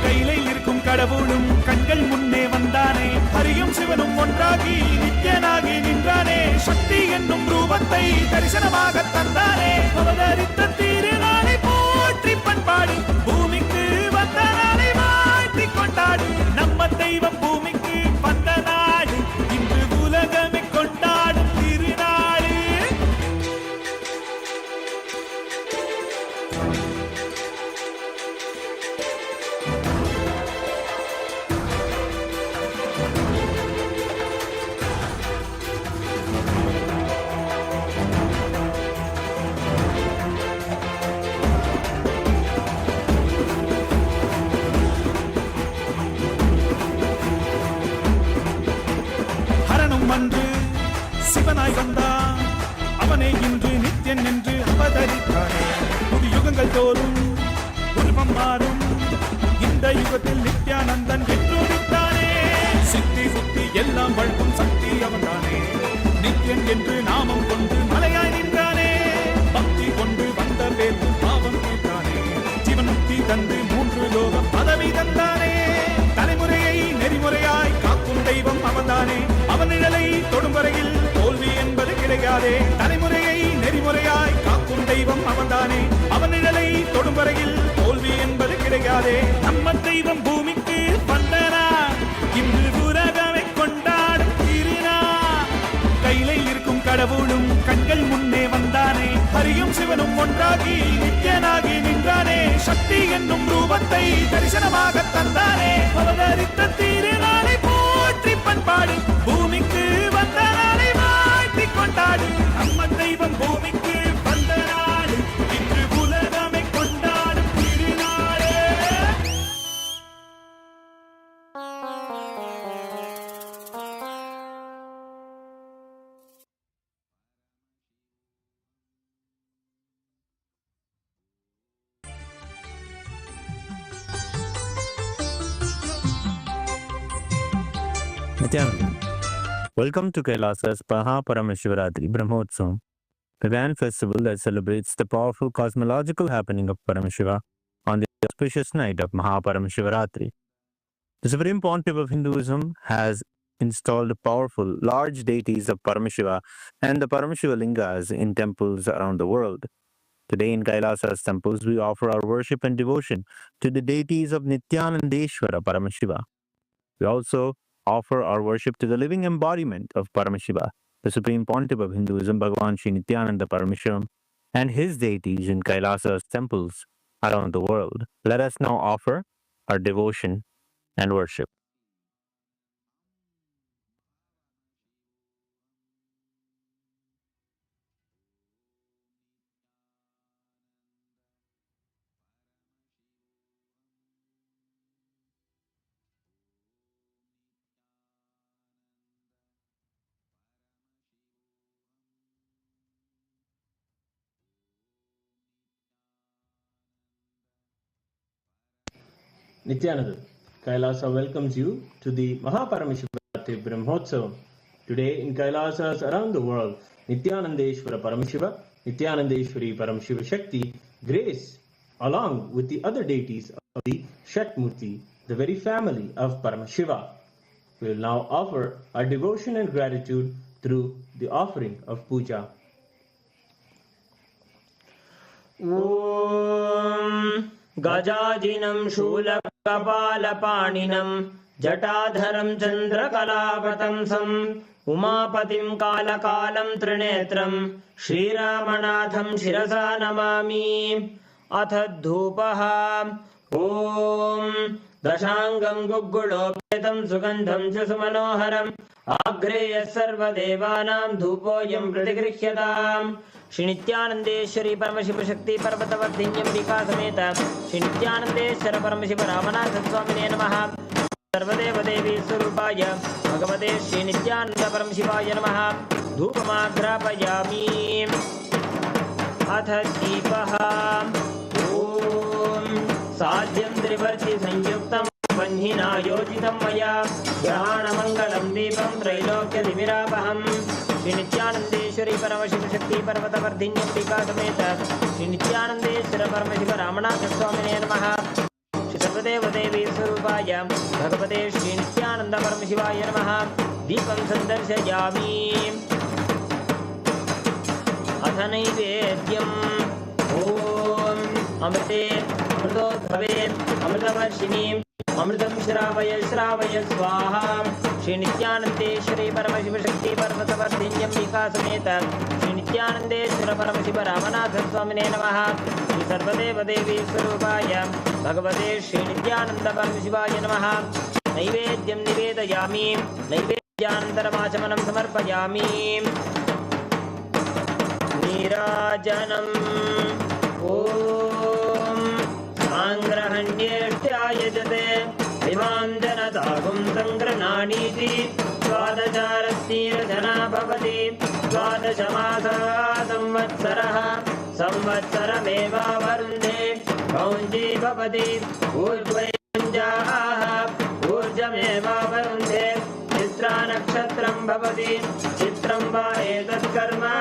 கையிலே இருக்கும் கடவுளும் கண்கள் முன்னே வந்தானே, ஹரியும் சிவனும் ஒன்றாகி நித்யனாகி நின்றானே. சக்தி என்னும் ரூபத்தை தரிசனமாக தந்தானே, அவதரித்த திருநாளை போற்றி பண்பாடி பூமிக்கு வந்த நாளை வாழ்த்தி கொண்டாடு. நம்ம தெய்வம் பூமிக்கு வந்த நாடு, இன்று உலகமே கொண்டாடும் திருநாடு. ஹரனும் அன்று சிவனாய் வந்தான், அவனே இன்று நித்யன் என்று அவதரித்தானே. புது யுகங்கள் தோறும் உருவம் மாறும், இந்த யுகத்தில் நித்யானந்தன் வெற்றுதித்தானே. சித்தி புத்தி எல்லாம் வழங்கும் சக்தி அவன்தானே, நித்யன் என்று நாமம் கொண்டு மலையாய் நின்றானே. பக்தி கொண்டு வந்த பேர் பாவம் தீர்த்தானே, ஜீவன் முக்தி தந்து 3 லோகம் பதவி தந்தானே. தலைமுறையை நெறிமுறையாய் காக்கும் தெய்வம் அவன்தானே, அவன் நிழலை தொடும் வரையில் தோல்வி என்பது கிடையாதே. தலைமுறையை நெறிமுறையாய் காக்கும் தெய்வம் அவன்தானே, அவன் நிழலை தொடும் வரையில் தோல்வி என்பது கிடையாதே. நம்ம தெய்வம் பூமிக்கு வந்தனா, இன்று உலகமே கொண்டாடும் திருநாள். கையிலே இருக்கும் கடவுளும் கண்கள் முன்னே வந்தானே, ஹரியும் சிவனும் ஒன்றாகி நித்யனாகி நின்றானே. சக்தி என்னும் ரூபத்தை தரிசனமாக தந்தானே, அவதரித்த திருநாளை போற்றி பண்பாடு பூமிக்கு வந்த நாளை வாழ்த்தி கொண்டாடு. நம்ம தெய்வம் பூமிக்கு வந்த நாடு, இன்று உலகமே கொண்டாடும் திருநாளே. Nityananda. Welcome to Kailasa's Paramashivaratri Brahmotsavam, the grand festival that celebrates the powerful cosmological happening of Paramashiva on the auspicious night of Mahashivaratri. The Supreme Pontiff of Hinduism has installed powerful, large deities of Paramashiva and the Paramashiva Lingas in temples around the world. Today in Kailasa's temples, we offer our worship and devotion to the deities of Nityanandeshwara Paramashiva. We also offer our worship to the living embodiment of Paramashiva, the Supreme Pontiff of Hinduism, Bhagavan Sri Nityananda Paramashivamam, and his deities in Kailasa's temples around the world. Let us now offer our devotion and worship. Nityananda, Kailasa welcomes you to the Mahashivaratri Brahmotsavam. Today in Kailasas around the world, Nityanandeshwara Paramashiva, Nityanandeshwari Paramashiva Shakti grace along with the other deities of the Shakmurti, the very family of Paramashiva. We will now offer our devotion and gratitude through the offering of puja. Om Gajajinam Shulakapalanam Jatadharam Chandrakalapatamsam Umapatim Kalakalam Trinetram Shri Ramanatham Shirasa Namami Athadhupaha Om Dashangam Gugulopetam Sugandham Chasumanoharam Agreya Sarva Devanam Dhupoyam Pratigrihyadam Shri Nityanandeshwari Paramashiva Shakti Parvatavardhinyam Rika Sameta Shri Nityanandeshwara Paramashiva Ramanatha Swamine Namaha Sarvadeva Devi Surupaya Bhagavate Shri Nityananda Paramashivaya Namaha Dhupamagrapayami Atha Deepaha Om Sadhyam Trivarti Sanyuktam Vanhina Yojitam Maya Grahana Mangalam Deepam Trailokya Dimirapaham Shri Nityanandeshwari Paramashiva Shakti Parvatavardhinyam Rika Sameta Shri Nityanandeshwara Paramashiva Ramanatha Swamine Namaha Shri Sarvadeva Devi Surupaya Bhagavate Shri Nityananda Paramashivaya Namaha Deepam Sandarshayami Atha Naivedyam Om Amrite Amritodbhave Amritavarshini Amritam Shravaya Shravaya Swaha Shri Nityanandeshwari Paramashiva Shakti Parvatavardhinyam Rika Sameta Shri Nityanandeshwara Paramashiva Ramanatha Swamine Namaha Shri Sarvadeva Devi Surupaya Bhagavate Shri Nityananda Paramashivaya Namaha Naivedyam Nivedayami Naivedyantaramachanam Samarpayami Nirajanam Om Sangrahanyeshtyayajate Imam Janatagum Sangrananiti Swadacharastira Bhavati Swadachamasa Samvatsaraha Samvatsarameva Varunde Kaunji Bhavati Urjvayanjaha Urjameva Varunde Chitra Nakshatram Bhavati Chitram Vaetat Karma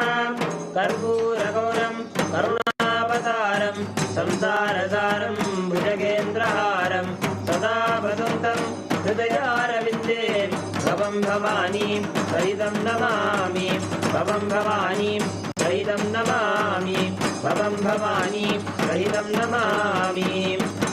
Karpuragoram Karunavataram Samsarasaram Bhujagendraharam Sada Vaduntam Hridayaravidde Bhavam Bhavani Saridam Namami Bhavam Bhavani Saridam Namami Bhavam Bhavani Saridam Namami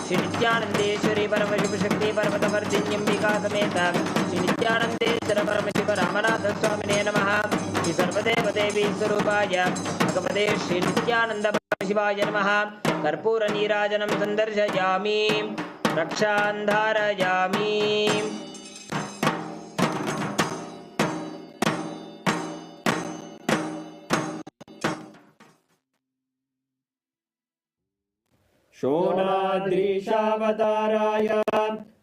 Shri Nityanandeshwari Paramashiva Shakti Parvatavardhinyam Rika Sameta Shri Nityanandeshwara Paramashiva Ramanatha Swamine Namaha Shri Sarvadeva Devi Surupaya Bhagavate Shri Nityananda Paramashivaya Namaha Karpura Nirajanam Sandarshayami Rakshandharayami Shonadrishavatārāya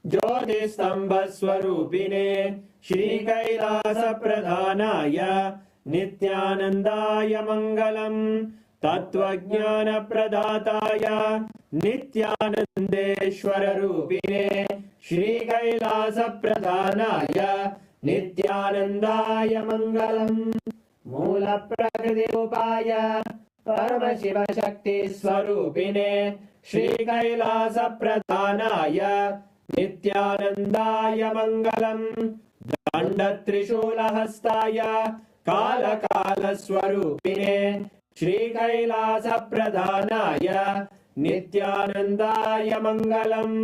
Jyotisthambaswarupine Shri Kailasa Pradhanaya Nityanandaya Mangalam Tattvajnana Pradataya Nityanandeshwara Rupine Shri Kailasa Pradhanaya Nityanandaya Mangalam Mula Prakriti Upaya Paramashiva Shakti Swarupine Shri Kailasa Pradhanaya Nityanandaya Mangalam दण्डत्रिशूलहस्ताय कालकालस्वरूपिणे श्रीकैलासप्रधानाय नित्यानन्दाय मङ्गलम्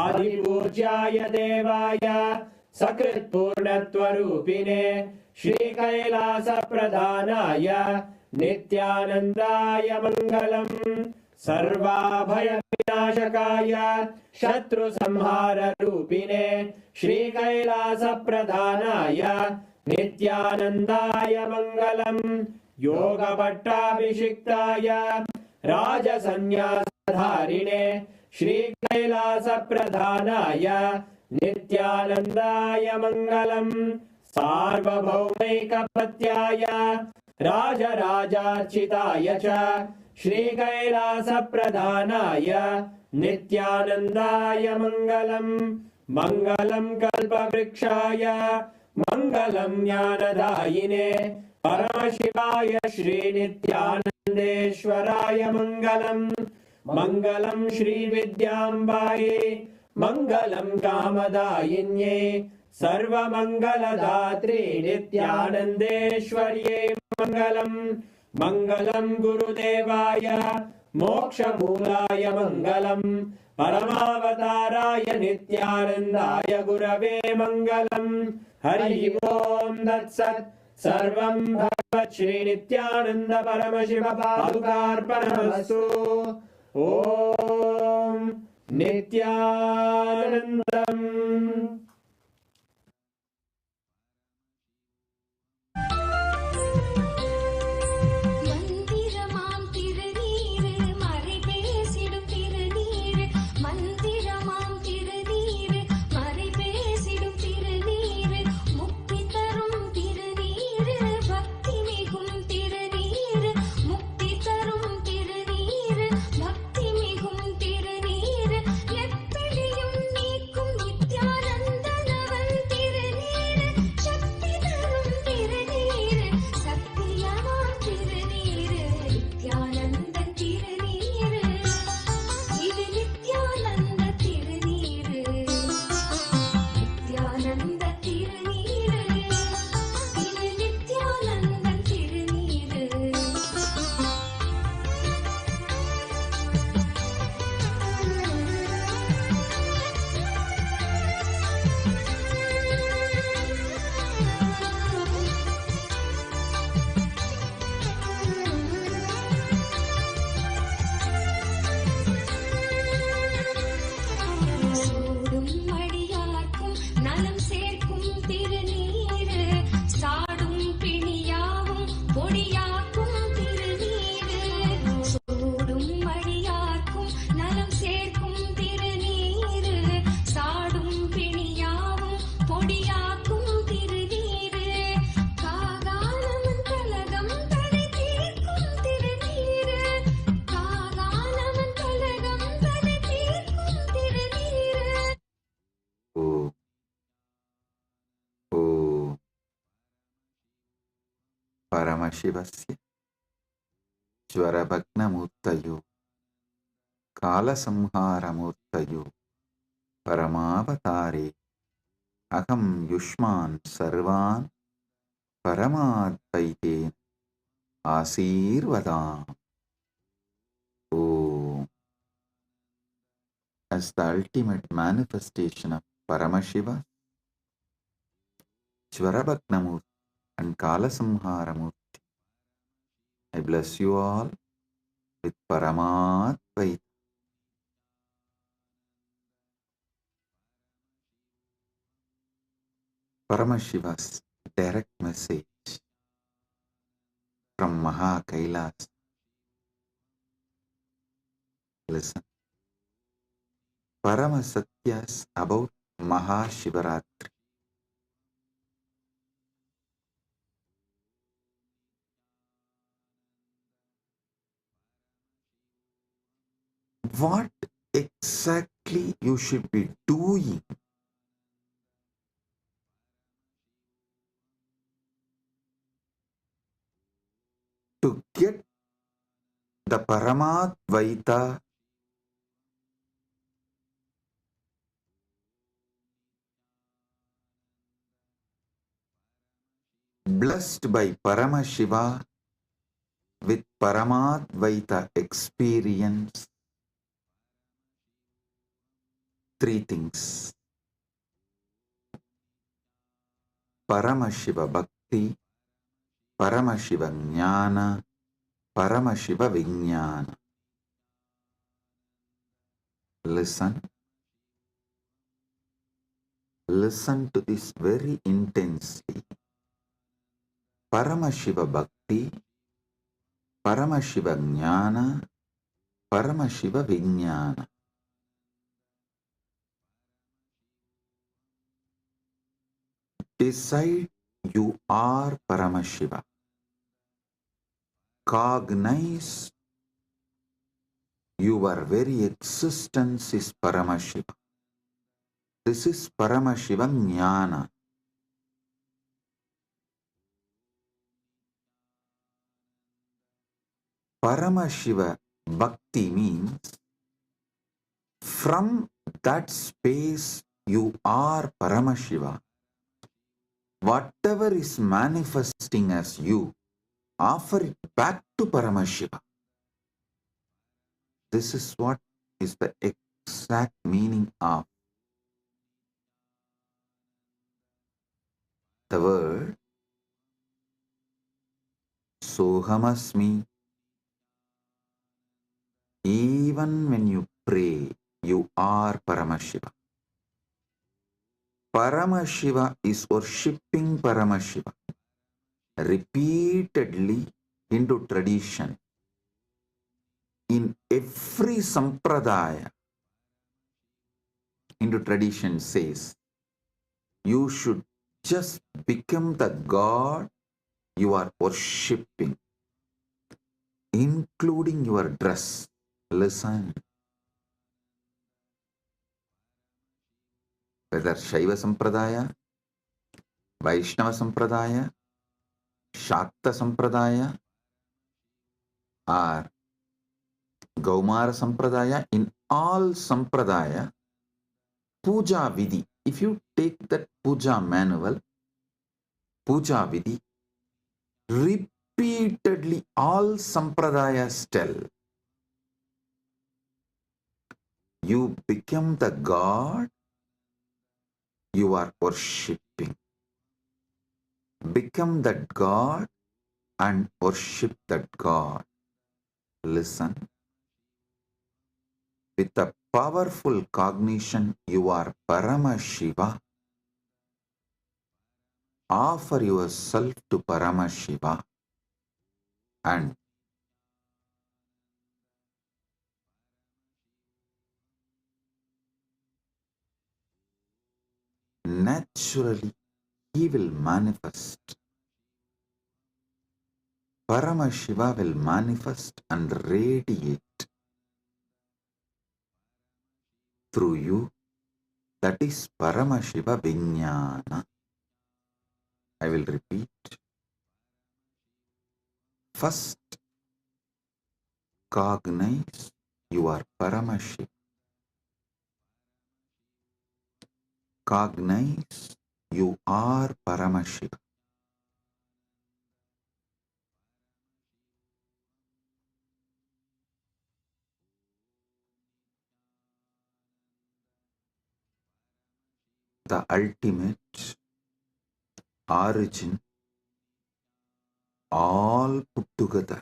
आदिपूज्याय देवाय सकृत्पूर्णत्वरूपिणे श्रीकैलासप्रधानाय नित्यानन्दाय मङ्गलम् सर्वाभयविनाशकाय शत्रुसंहाररूपिणे श्रीकैलासप्रधानाय नित्यानन्दाय मङ्गलम् योगपट्टाभिषिक्ताय राजसन्न्यासधारिणे श्रीकैलासप्रधानाय नित्यानन्दाय मङ्गलम् सार्वभौमैकपत्याय राजराजार्चिताय च श्रीकैलासप्रधानाय नित्यानन्दाय मङ्गलम् मङ्गलं कल्पवृक्षाय मङ्गलं ज्ञानदायिने परमशिवाय श्रीनित्यानन्देश्वराय मङ्गलम् मङ्गलं श्रीविद्याम्बायै मङ्गलं कामदायिन्यै सर्वमङ्गलदात्रे नित्यानन्देश्वर्यै मङ्गलम् मङ्गलं गुरुदेवाय मोक्षमूलाय मङ्गलम् परमावताराय नित्यानन्दाय गुरवे मङ्गलम् हरि ओम् तत्सत् सर्वं भगवत् श्रीनित्यानन्द परमशिव पादुकार्पणमस्तु ॐ नित्यानन्दम् மந்திரமாம் திருநீரு மறை பேசிடும் திருநீரு மந்திரமாம் திருநீரு மறை பேசிடும் திருநீரு முக்தி தரும் திருநீரு பக்தி மிகும் திருநீரு முக்தி தரும் திருநீரு பக்தி மிகும் திருநீரு எத்தனையும் நீக்கும் நித்யானந்தனவன் திருநீரு சக்தி தரும் திருநீரு சத்தியமாம் திருநீரு நித்யானந்த திருநீரு இது நித்யானந்த திருநீரு நித்யானந்த திருநீரு இது நித்யானந்த திருநீரு சூடும் மடியார்க்கும் நலம் சேர்க்கும் திருநீரு சாடும் பிணியாவும் பொடியாக்கும் திருநீரு சூடும் மடியார்க்கும் நலம் சேர்க்கும் திருநீரு சாடும் பிணியாவும் பொடியாக்கும் திருநீரு காகாலமன் கலகம் தடை தீர்க்கும் திருநீரு காகாலமன் கலகம் தடை தீர்க்கும் திருநீரு ஓம் ஓம் பரமசிவஸ்ய ஜ்வரபக்னமூர்த்தயோ காலசம்ஹாரமூர்த்தயோ பரமாவதாரே அகம் யுஷ்மான் சர்வான் பரமாத்வைதேன ஆசீர்வதாம். Om. As the ultimate manifestation of Paramashiva, Jvarabhagna Murthy and Kalasamhara Murthy, I bless you all with Paramadvaita. Paramashiva's direct message from MahaKailasa. Listen. Parama Satyas about Mahashivaratri. What exactly you should be doing to get the Paramadvaita blessed by Paramashiva with Paramadvaita experience. Three things: Paramashiva Bhakti, Paramashiva Jnana, Paramashiva Vijnana. Listen. Listen to this very intensely. Paramashiva Bhakti, Paramashiva Jnana, Paramashiva Vijnana. Decide you are Paramashiva. Cognize your very existence is Paramashiva. This is Paramashiva Jnana. Paramashiva Bhakti means from that space you are Paramashiva. Whatever is manifesting as you, offer it back to Paramashiva. This is what is the exact meaning of the word Sohamasmi. Even when you pray, you are Paramashiva. Paramashiva is worshipping Paramashiva repeatedly into tradition. In every sampradaya, into tradition says, you should just become the God you are worshipping, including your dress. Listen. Whether Shaiva Sampradaya, Vaishnava Sampradaya, Shakta Sampradaya, or Gaumara Sampradaya, in all Sampradaya, Puja Vidhi, if you take that Puja manual, Puja Vidhi, repeatedly all Sampradayas tell, you become the God you are worshipping. Become that God and worship that God. Listen. With a powerful cognition, you are Paramashiva. Offer yourself to Paramashiva and naturally he will manifest. Paramashiva will manifest and radiate through you. That is Paramashiva Vijnana. I will repeat. First, cognize you are Paramashiva. Cognize you are Paramashiva. The ultimate origin, all put together.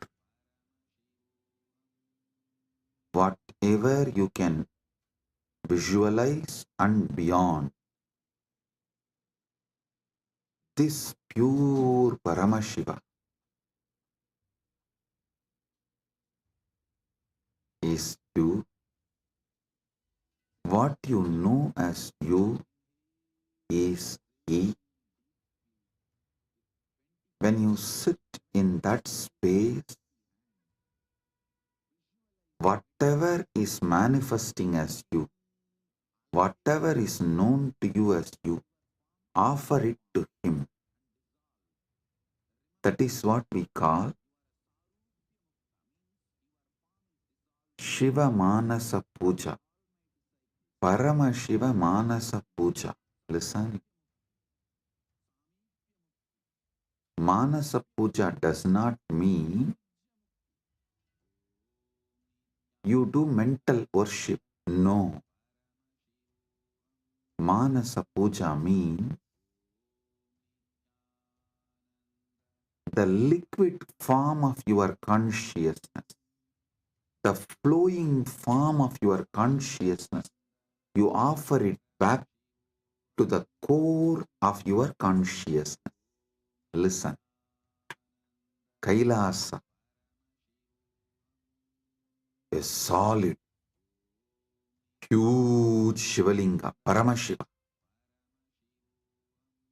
Whatever you can visualize and beyond, this pure Paramashiva is you. What you know as you is he. When you sit in that space, whatever is manifesting as you, whatever is known to you as you, offer it to him. That is what we call Shiva Manasa Puja. Paramashiva Manasa Puja. Listen. Manasa Puja does not mean you do mental worship. No. Manasa Puja means the liquid form of your consciousness, the flowing form of your consciousness. You offer it back to the core of your consciousness. Listen. Kailasa, a solid, huge Shivalinga, Paramashiva.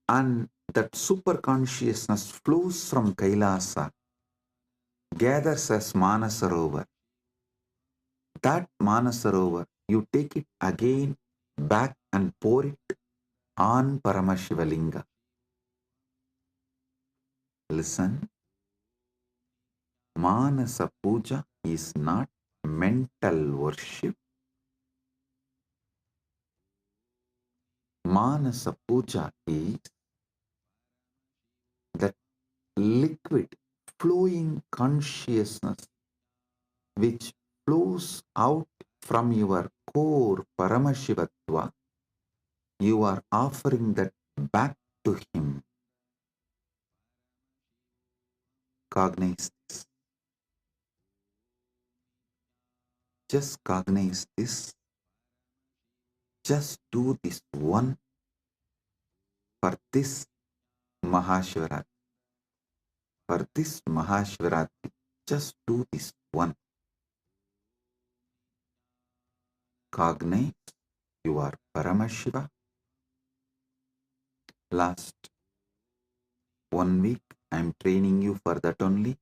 And that super consciousness flows from Kailasa, gathers as Manasarovar. That Manasarovar, you take it again back and pour it on Paramashivalinga. Listen, Manasa Puja is not mental worship. Manasa Puja is that liquid flowing consciousness which flows out from your core Paramashivatva. You are offering that back to him. Cognize this. Just cognize this. Just do this one for this Mahashivaratri. For this Mahashivaratri, just do this one. Cognize you are Paramashiva. Last 1 week I am training you for that only.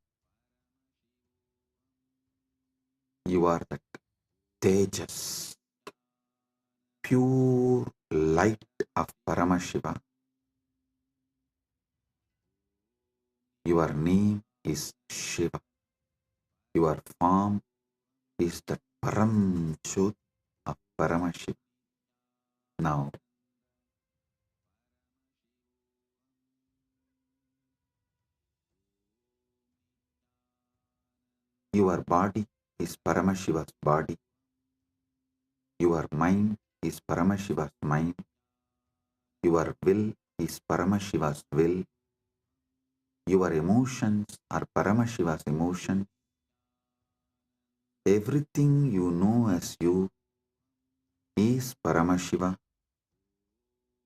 You are that Tejas, pure light of Paramashiva. Your name is Shiva. Your form is the Param Jyot of Paramashiva. Now, your body is Paramashiva's body. Your mind is Paramashiva's mind. Your will is Paramashiva's will. Your emotions are Paramashiva's emotions. Everything you know as you is Paramashiva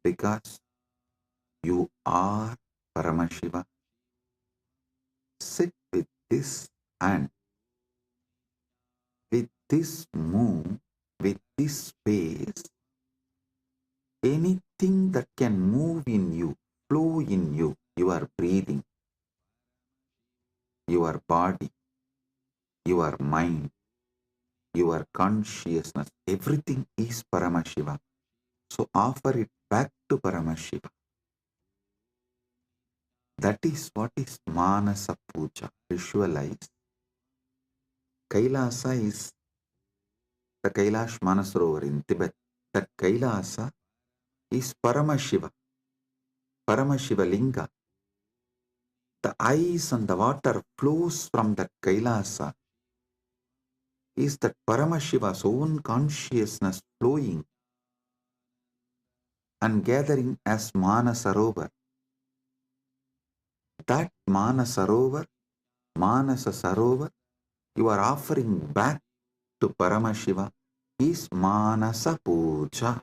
because you are Paramashiva. Sit with this and with this move, with this space, anything that can move in you, flow in you, your breathing, your body, your mind, your consciousness, everything is Paramashiva. So offer it back to Paramashiva. That is what is Manasa Puja. Visualize. Kailasa is the Kailash Manasarovar in Tibet. That Kailasa is Paramashiva. Paramashiva Linga. The ice and the water flows from that Kailasa. Is that Paramashiva's own consciousness flowing and gathering as Manasarovar. That Manasarovar, Manasa Sarovar, you are offering back to Paramashiva is Manasa Puja.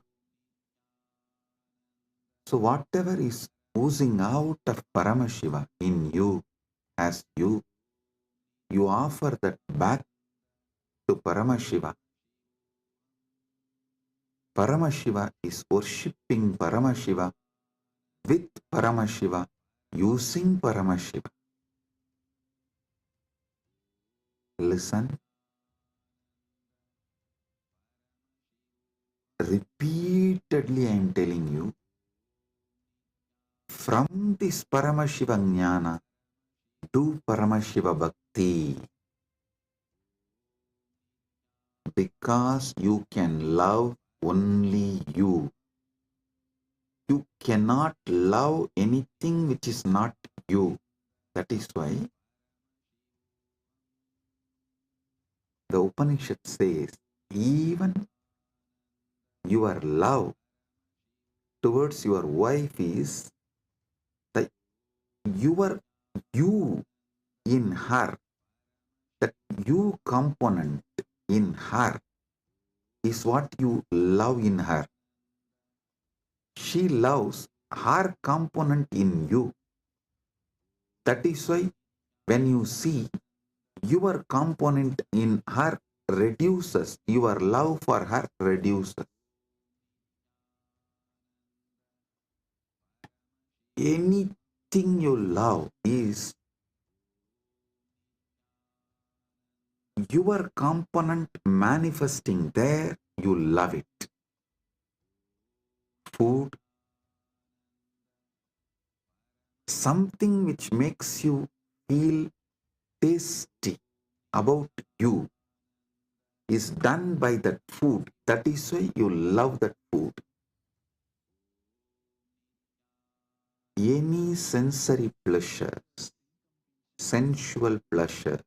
So whatever is oozing out of Paramashiva in you, as you offer that back to Paramashiva. Paramashiva is worshipping Paramashiva with Paramashiva, using Paramashiva. Listen. Repeatedly I am telling you, from this Paramashiva Jnana, do Paramashiva Bhakti. Because you can love only you. You cannot love anything which is not you. That is why the Upanishad says, even your love towards your wife is the you in her, that you component in her is what you love in her. She loves her component in you. That is why when you see your component in her reduces, your love for her reduces. Anything you love is your component manifesting there, you love it. Food, something which makes you feel tasty about you is done by that food. That is why you love that food. Any sensory pleasures, sensual pleasures,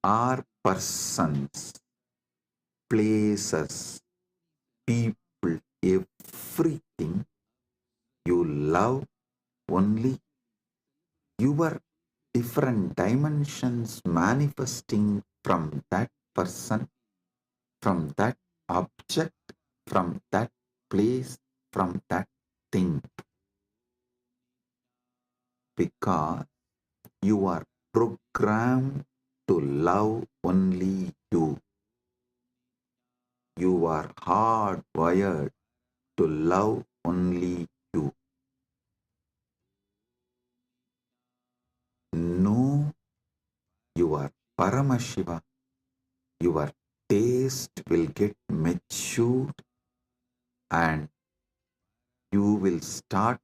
are persons, places, people, everything you love only your different dimensions manifesting from that person, from that object, from that place, from that thing. Because you are programmed to love only you. You are hardwired to love only you. Know your Paramashiva, your taste will get matured and you will start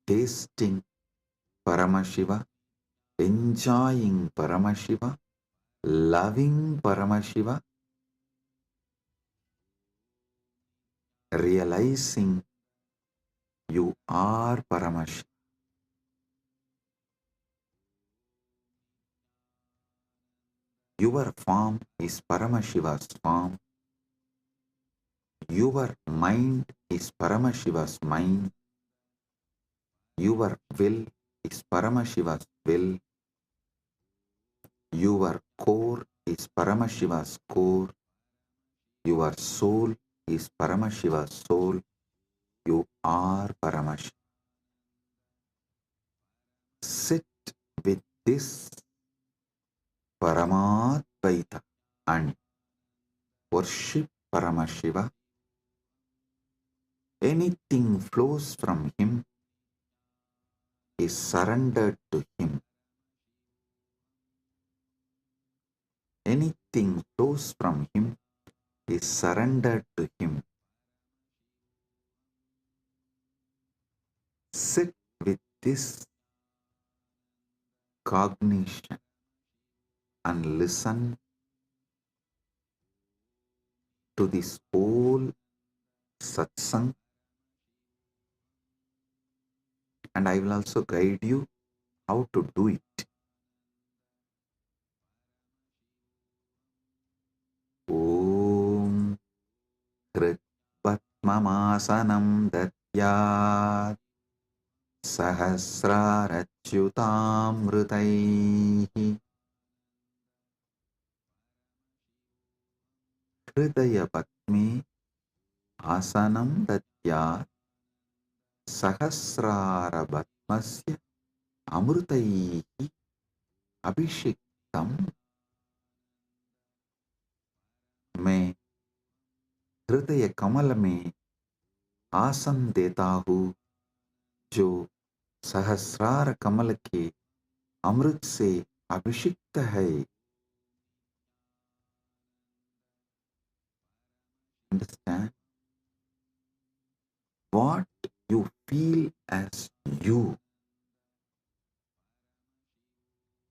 tasting Paramashiva, enjoying Paramashiva, loving Paramashiva, realizing you are Paramashiva. Your form is Paramashiva's form. Your mind is Paramashiva's mind. Your will is Paramashiva's will. Your core is Paramashiva's core. Your soul is Paramashiva's soul. You are Paramashiva. Sit with this Paramadvaita and worship Paramashiva. Anything flows from him is surrendered to him. Anything flows from him is surrendered to him. Sit with this cognition and listen to this whole satsang, and I will also guide you how to do it. Om Kritvatmamasanam Datyat Sahasrarachyutamrutaihi Hridaya Patme Asanam Datyat Sahasrarabatmasya Amrutaihi Abhishektam. मैं हृदय कमल में आसन देता हूँ जो सहस्रार कमल के अमृत से अभिषिक्त है. Understand? What you feel as you,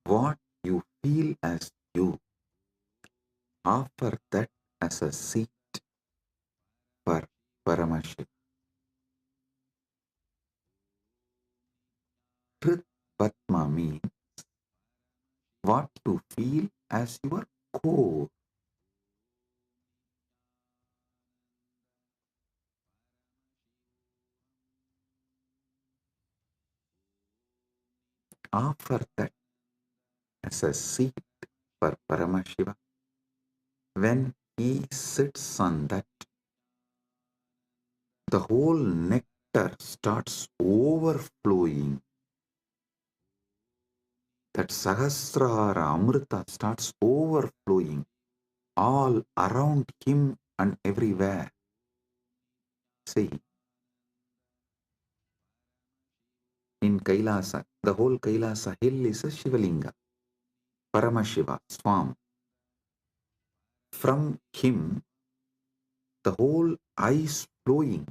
what you feel as you, offer that as a seat for Paramashiva. Krit Patma means what you feel as your core. Offer that as a seat for Paramashiva. When he sits on that, the whole nectar starts overflowing. That Sahasrara Amrita starts overflowing all around him and everywhere. See, in Kailasa, the whole Kailasa hill is a Shivalinga, Paramashiva, Swam. From him, the whole ice flowing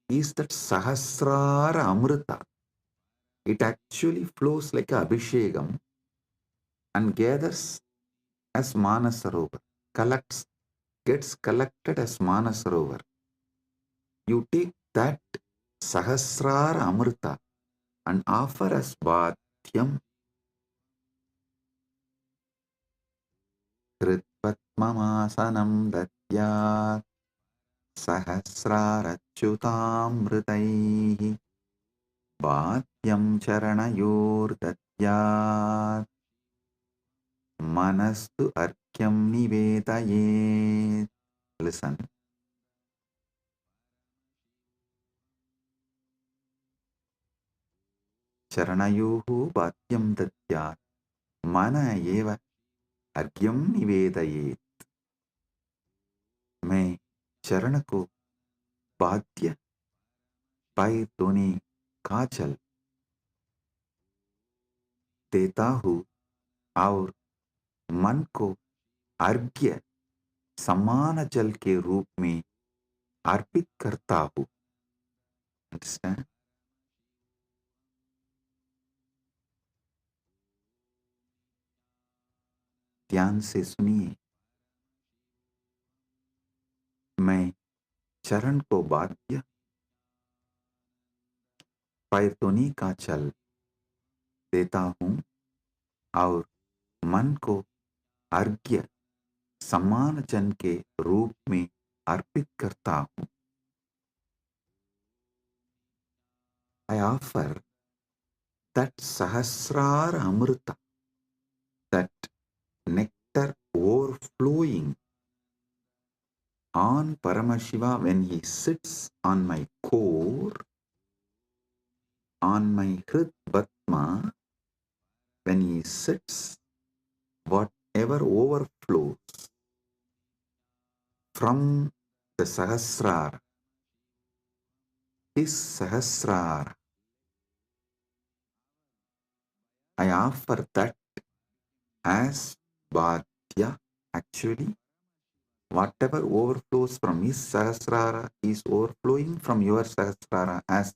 is that Sahasrara Amrita. It actually flows like a Abhishekam and gathers as Manasarovar, gets collected as Manasarovar. You take that Sahasrara Amrita and offer as Bhatyam. Kritvatmamasanam datyat Sahasrarachyutamritaihi Bhatyam charanayor datyat Manastu arkyam nivedayet. Listen. Charanayohu bhatyam datyat mana eva argyam nivedayet. मैं चरण को बाध्य पैर धोने का जल देता हूँ और मन को अर्घ्य समान जल के रूप में अर्पित करता हूँ. Understand? ध्यान से सुनिए. मैं चरण को बाध्य पैर धोने का जल देता हूँ और मन को अर्घ्य समान जन के रूप में अर्पित करता हूँ. I offer that Sahasrara Amrita, that nectar overflowing on Paramashiva when he sits on my core, on my Hrid Batma, when he sits, whatever overflows from the Sahasrara, his Sahasrara, I offer that as Bhadya. Actually, whatever overflows from his Sahasrara is overflowing from your Sahasrara. As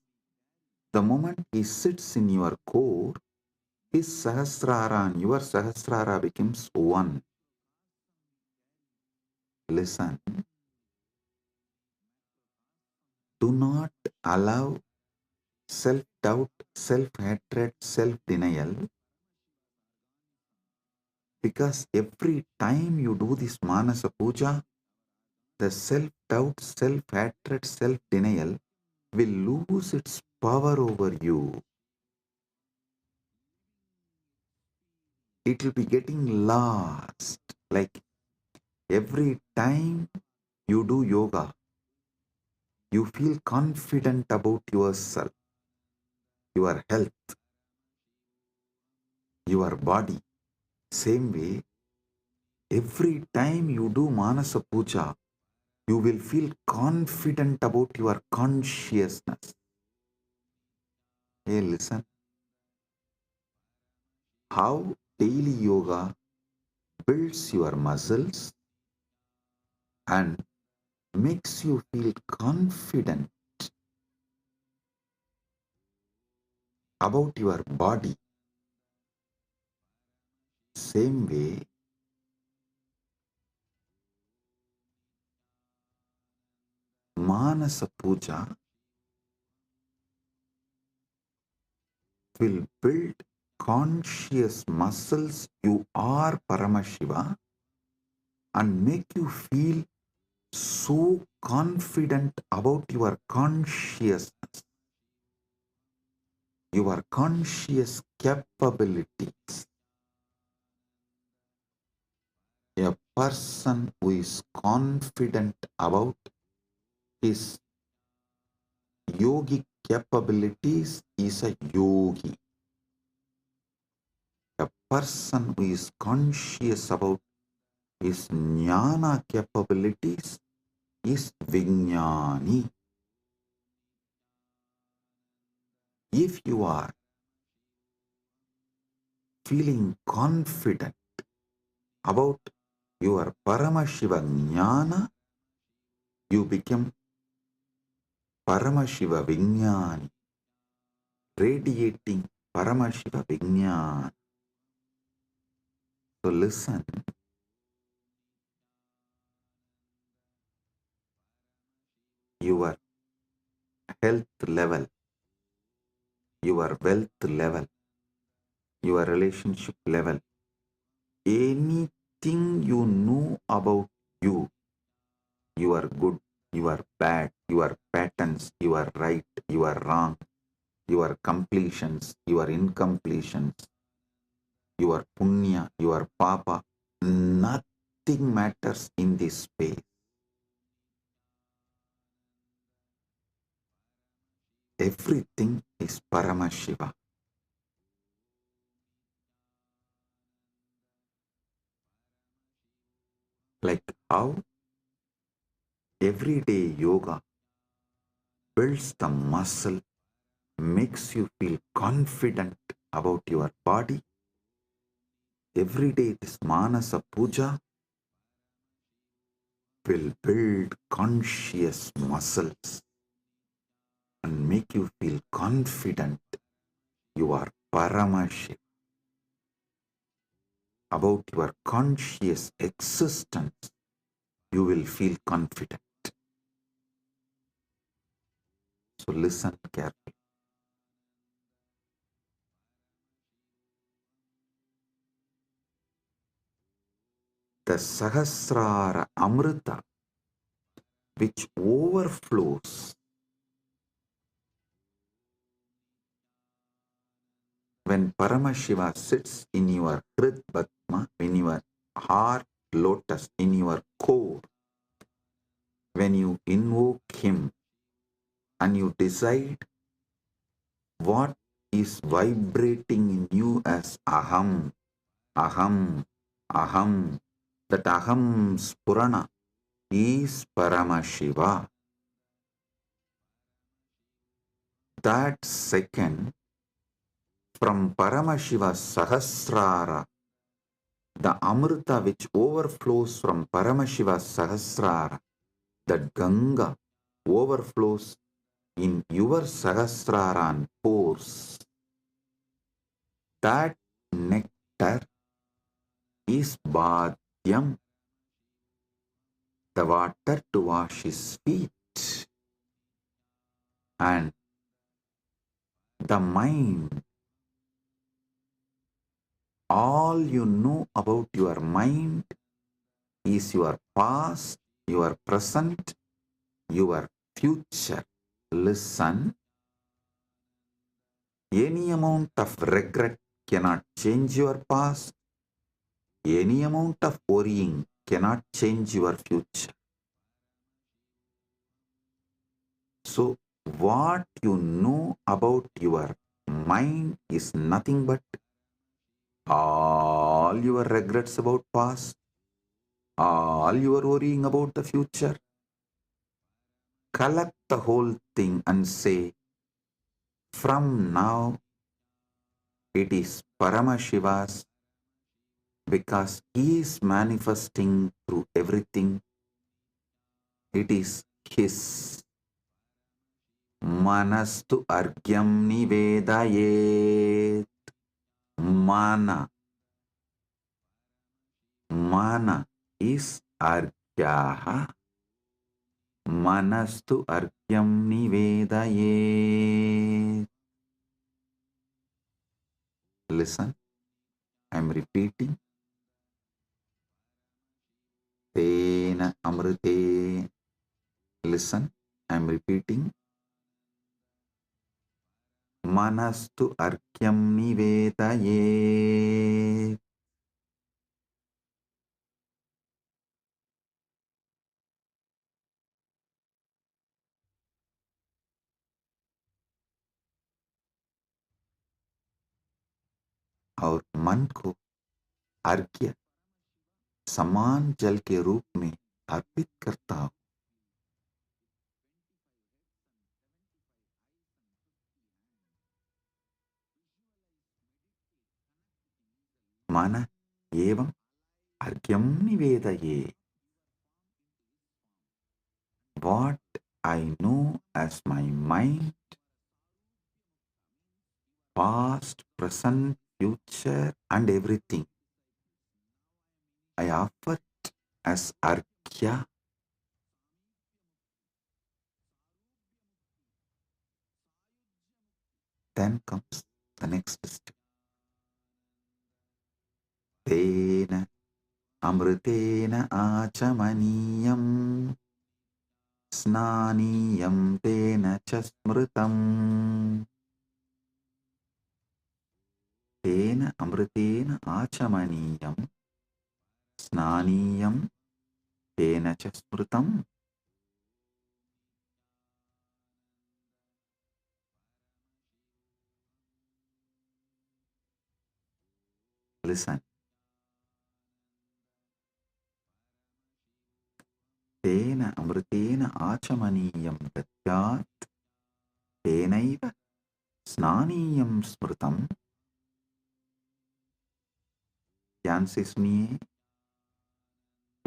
the moment he sits in your core, his Sahasrara and your Sahasrara becomes one. Listen. Do not allow self-doubt, self-hatred, self-denial, because every time you do this Manasa Puja, the self-doubt, self-hatred, self-denial will lose its power over you. It will be getting lost. Like every time you do yoga, you feel confident about yourself, your health, your body. Same way, every time you do Manasa Puja, you will feel confident about your consciousness. Hey, listen. How daily yoga builds your muscles and makes you feel confident about your body. Same way, Manasa Puja will build conscious muscles, you are Paramashiva, and make you feel so confident about your consciousness, your conscious capabilities. A person who is confident about his yogic capabilities is a yogi. A person who is conscious about his jnana capabilities is Vijnani. If you are feeling confident about your Paramashiva Jnana, you become Paramashiva Vijnani, radiating Paramashiva Vijnana. So listen, your health level, your wealth level, your relationship level, anything you know about you, you are good, you are bad, your patterns, you are right, you are wrong, your completions, your incompletions, your punya, your papa, nothing matters in this space. Everything is Paramashiva. Like how everyday yoga builds the muscle, makes you feel confident about your body. Every day this Manasa Puja will build conscious muscles and make you feel confident you are Paramashiva. About your conscious existence, you will feel confident. So listen carefully. The Sahasrara Amrita, which overflows when Paramashiva sits in your Hrid Padma, in your heart lotus, in your core, when you invoke him and you decide what is vibrating in you as Aham, Aham, Aham, that Aham Spurana is Paramashiva. That second, from Paramashiva Sahasrara, the Amrita which overflows from Paramashiva Sahasrara, that Ganga overflows in your Sahasrara and pores. That nectar is Bhadyam, the water to wash his feet. And the mind, all you know about your mind is your past, your present, your future. Listen, any amount of regret cannot change your past. Any amount of worrying cannot change your future. So, what you know about your mind is nothing but all your regrets about past, all your worrying about the future. Collect the whole thing and say, from now it is Paramashiva's, because he is manifesting through everything. It is his. Manastu argyam nivedayet. Mana. Mana is argyaha. Manastu argyam nivedayet. Listen, I am repeating. Tena amrite. Listen, I am repeating. Manastu arkyam nivetaye. और मन को अर्घ्य समान जल के रूप में अर्पित करता हूं। मन एवं अर्घ्यम निवेदये। What I know as my mind, past, present, future, and everything, I offer it as arghya. Then comes the next step. Tena amritena achamaniyam snaniyam tena chasmritam. Tena amritena achamaniyam snaniyam tena chasmritam. Listen. Tena amritena achamaniyam datyat tenaiva snaniyam smritam. ध्यान से सुनिए।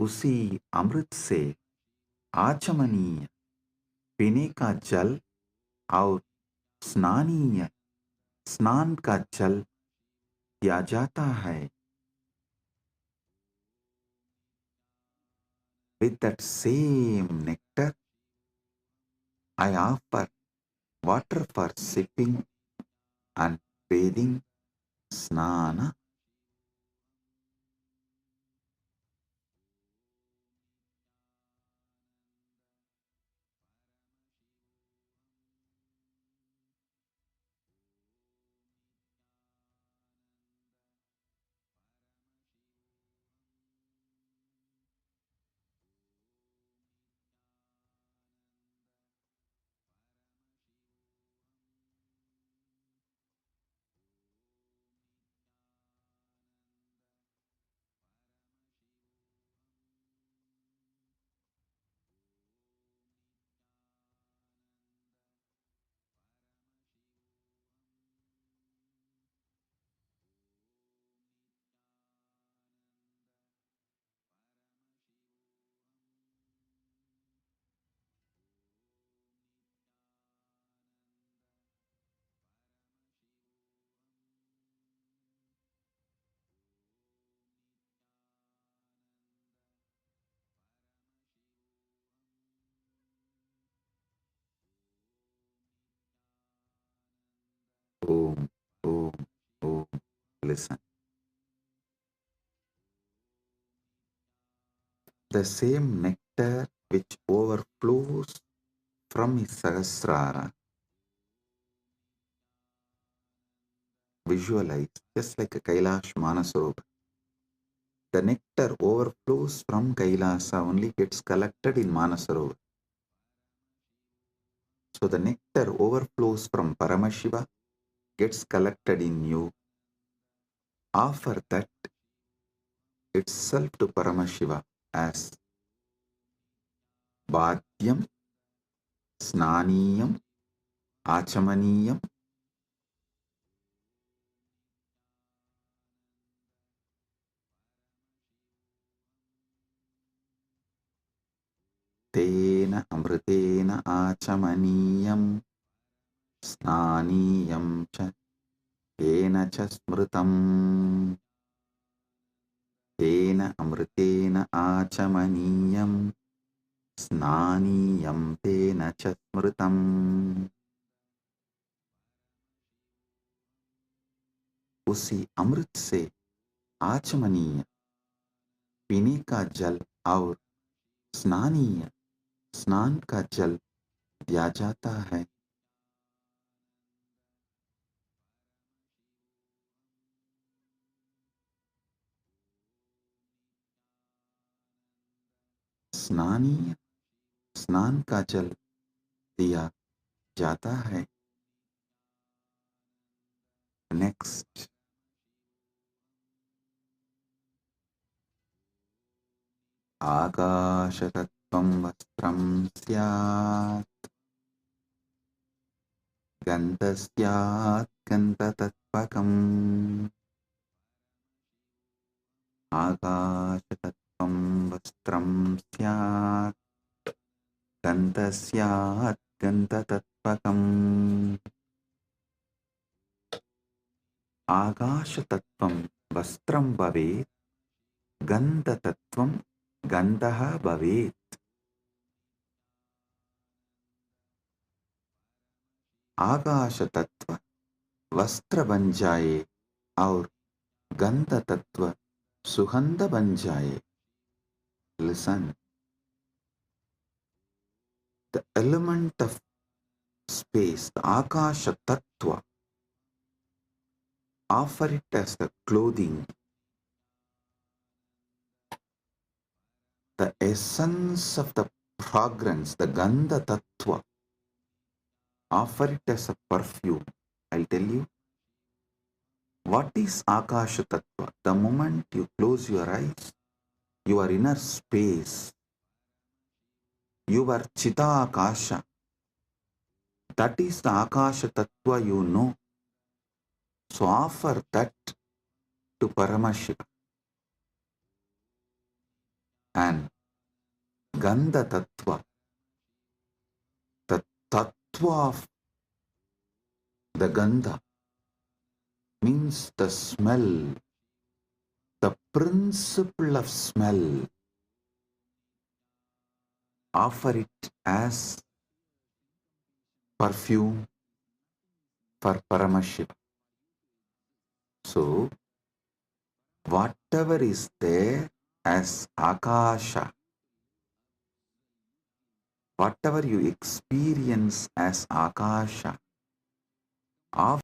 उसी अमृत से आचमनीय पीने का जल और स्नानीय स्नान का जल दिया जाता है। With that same nectar, I offer water for sipping and bathing, snana. Om, Om, Om. Listen. The same nectar which overflows from his Sahasrara, visualize just like a Kailash Manasarovar. The nectar overflows from Kailasa, only gets collected in Manasarovar. So the nectar overflows from Paramashiva, gets collected in you. Offer that itself to Paramashiva as Bhadyam, Snaniyam, Achamaniyam. Tena amritena achamaniyam snaniyam cha tena cha smritam. Tena amritena achamaniyam snaniyam tena cha smritam. उसी अमृत से आचमनीय पीने का जल और स्नानीय स्नान का जल दिया जाता है। स्नानीय स्नान का जल दिया जाता है। नेक्स्ट, आकाशतत्त्वं वस्त्रं स्यात् गन्धस्यात् गन्धतत्त्वकम्। आकाशतत्त्वं वस्त्रं स्यात् गन्धस्यात् गन्धतत्त्वकम्। आकाशतत्त्वं वस्त्रं भवेत्, गन्धतत्त्वं गन्धः भवेत्। आकाश तत्व वस्त्र बन जाए और गंध तत्व सुगंध बन जाए। Listen, the element of space, the Akasha Tattva, offer it as the clothing, the essence of the fragrance, the Gandha Tattva, offer it as a perfume. I'll tell you, what is Akasha Tattva? The moment you close your eyes, your inner space, your Chita Akasha, that is the Akasha Tattva you know. So offer that to Paramashiva. And Gandha Tattva, the Tattva of the Gandha, means the smell, the principle of smell. Offer it as perfume for Paramashiva. So, whatever is there as Akasha, whatever you experience as Akasha, offer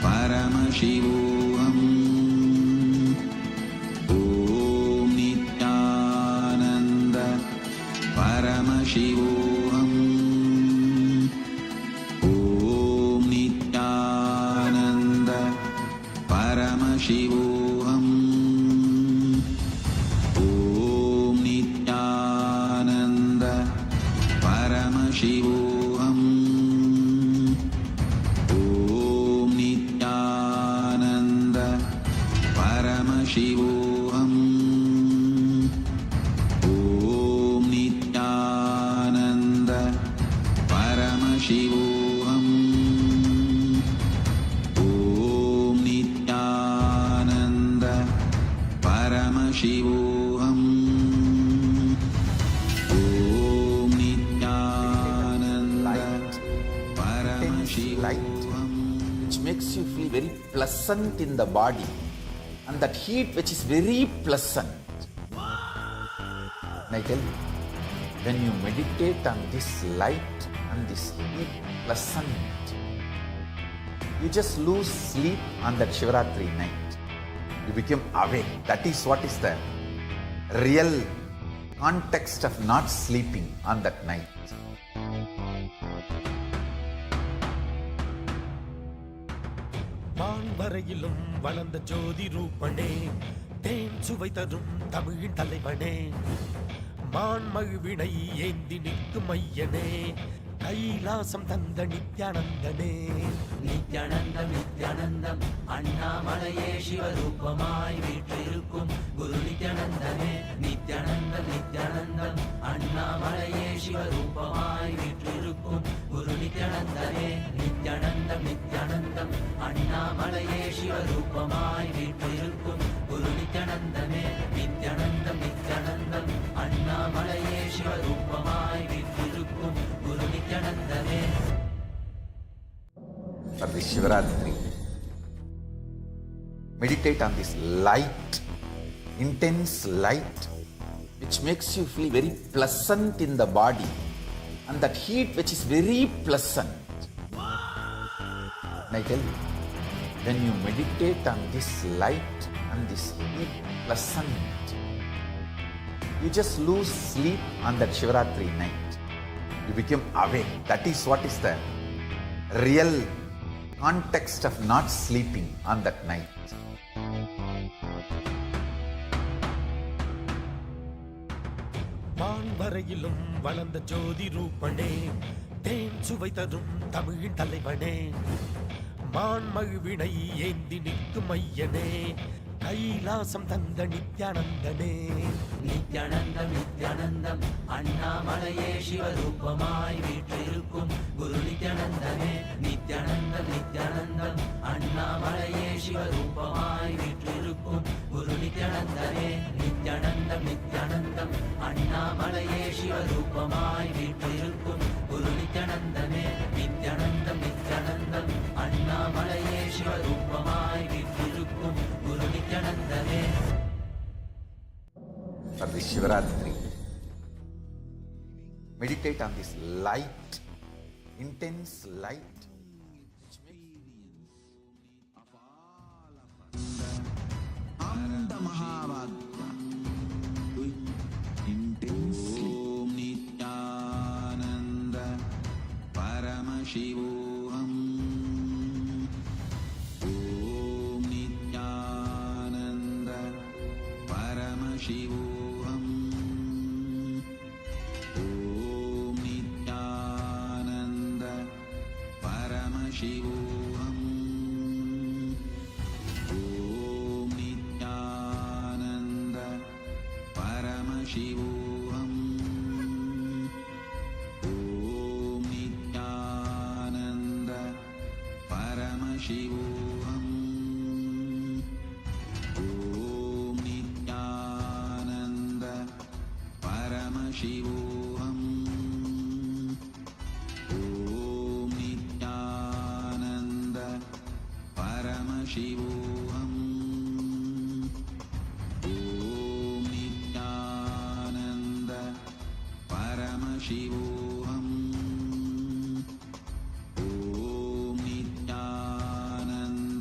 परमशिवोऽहम् ॐ नित्यानन्द परमशिवोऽहम् ॐ नित्यानन्द परमशिवोऽहम् ॐ नित्यानन्द परमशिवोऽहम् ॐ नित्यानन्द परमशिवोऽहम् ॐ नित्यानन्द परमशिवोऽहम् ॐ नित्यानन्द परमशिवोऽहम् ॐ Nityanand light which makes you feel very pleasant in the body, and that heat which is very pleasant. And I tell you, when you meditate on this light and this heat pleasant, you just lose sleep on that Shivaratri night. You become awake. That is what is the real context of not sleeping on that night. வான்வரையிலும் வளர்ந்த ஜோதி ரூபனே, தேன் சுவை தரும் தமிழின் தலைவனே, மான்மழுவினை ஏந்தி நிற்கும் ஐயனே, கைலாசம் தந்த நித்யானந்தனே. நித்யானந்தம் நித்யானந்தம் அண்ணாமலையே சிவரூபமாய் வீற்றிருக்கும் குரு நித்யானந்தமே. நித்யானந்தம் நித்யானந்தம் அண்ணாமலையே சிவரூபமாய் வீற்றிருக்கும் குரு நித்யானந்தமே. நித்யானந்தம் நித்யானந்தம் அண்ணாமலையே சிவரூபமாய் வீற்றிருக்கும் குரு நித்யானந்தமே. நித்யானந்தம் நித்யானந்தம் அண்ணாமலையே சிவரூபமாய் வீற்றிருக்கும் குரு நித்யானந்தமே. For this Shivaratri, meditate on this light, intense light, which makes you feel very pleasant in the body, and that heat which is very pleasant. And I tell you, when you meditate on this light and this heat pleasant, you just lose sleep on that Shivaratri night. You become awake. That is what is the real context of not sleeping on that night. வான்வரையிலும் வளர்ந்த ஜோதி ரூபனே, தேன் சுவை தரும் தமிழின் தலைவனே, மான்மழுவினை ஏந்தி நிற்கும் ஐயனே, கைலாசம் தந்த நித்யானந்தனே. நித்யானந்தம் நித்யானந்தம் அண்ணாமலையே சிவரூபமாய் வீற்றிருக்கும் குரு நித்யானந்தமே. நித்யானந்தம் நித்யானந்தம் அண்ணாமலையே சிவரூபமாய் வீற்றிருக்கும் குரு நித்யானந்தமே. நித்யானந்தம் நித்யானந்தம் அண்ணாமலையே சிவரூபமாய் வீற்றிருக்கும் குரு நித்யானந்தமே. நித்யானந்தம் நித்யானந்தம் அண்ணாமலையே சிவரூபமாய் வீற்றிருக்கும் குரு நித்யானந்தமே. For this Shivaratri, meditate on this light, intense light. Anda Mahavagya intensely. Om Nityananda Paramashivam. Om Nityananda Paramashivam. Om Nityananda Paramashivam. Om Nityananda Paramashivam. Om Nityananda Paramashivam. Om Nityananda Paramashivam. Om Nityananda Paramashivam. Om Nityananda Paramashivam. Om Nityananda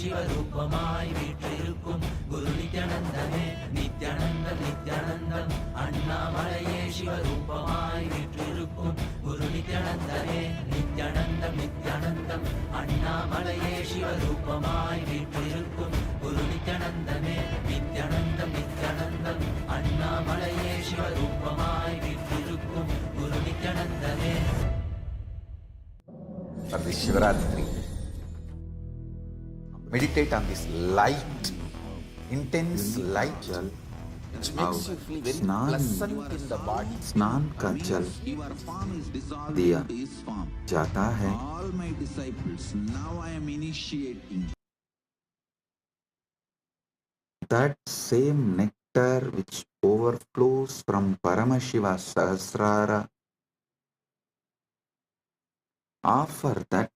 சிவரூபமாய் வீற்றிருக்கும் குரு நித்யானந்தமே நித்யானந்தம் நித்யானந்தம் அண்ணாமலையே சிவரூபமாய் வீற்றிருக்கும் குரு நித்யானந்தமே நித்யானந்தம் நித்யானந்தம் அண்ணாமலையே சிவரூபமாய் வீற்றிருக்கும் குரு நித்யானந்தமே நித்யானந்தம் நித்யானந்தம் அண்ணாமலையே சிவரூபமாய் வீற்றிருக்கும் குரு நித்யானந்தமே. For this Shivaratri, meditate on this light, intense light, which makes you feel very pleasant in the body. स्नान का जल दिया जाता है. All my disciples, now I am initiating. That same nectar which overflows from Paramashiva Sahasrara, offer that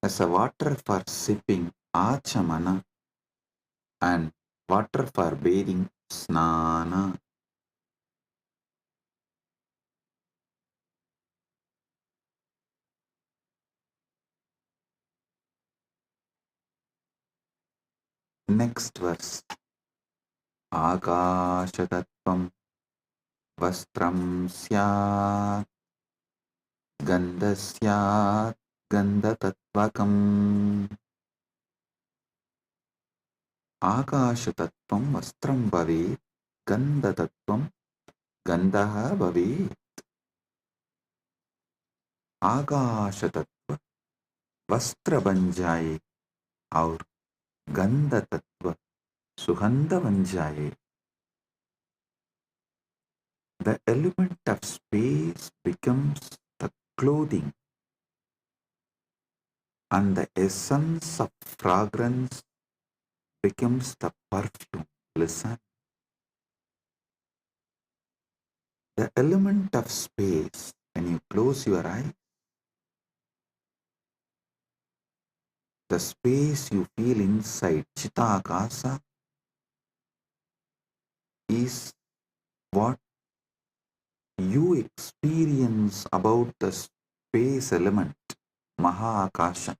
as a water for sipping, Achamana, and water for bathing, Snana. Next verse. Akashatattvam vastram syat gandasyat gandatattvakam. Akashatattvam vastram bhavet gandatatvam gandaha bhavet. आकाशतत्व वस्त्र बन जाए और गंध तत्व सुगंध बन जाए. The element of space becomes the clothing, and the essence of fragrance becomes the perfume. Listen. The element of space, when you close your eyes, the space you feel inside Chitakasa is what you experience about the space element, Mahakasha.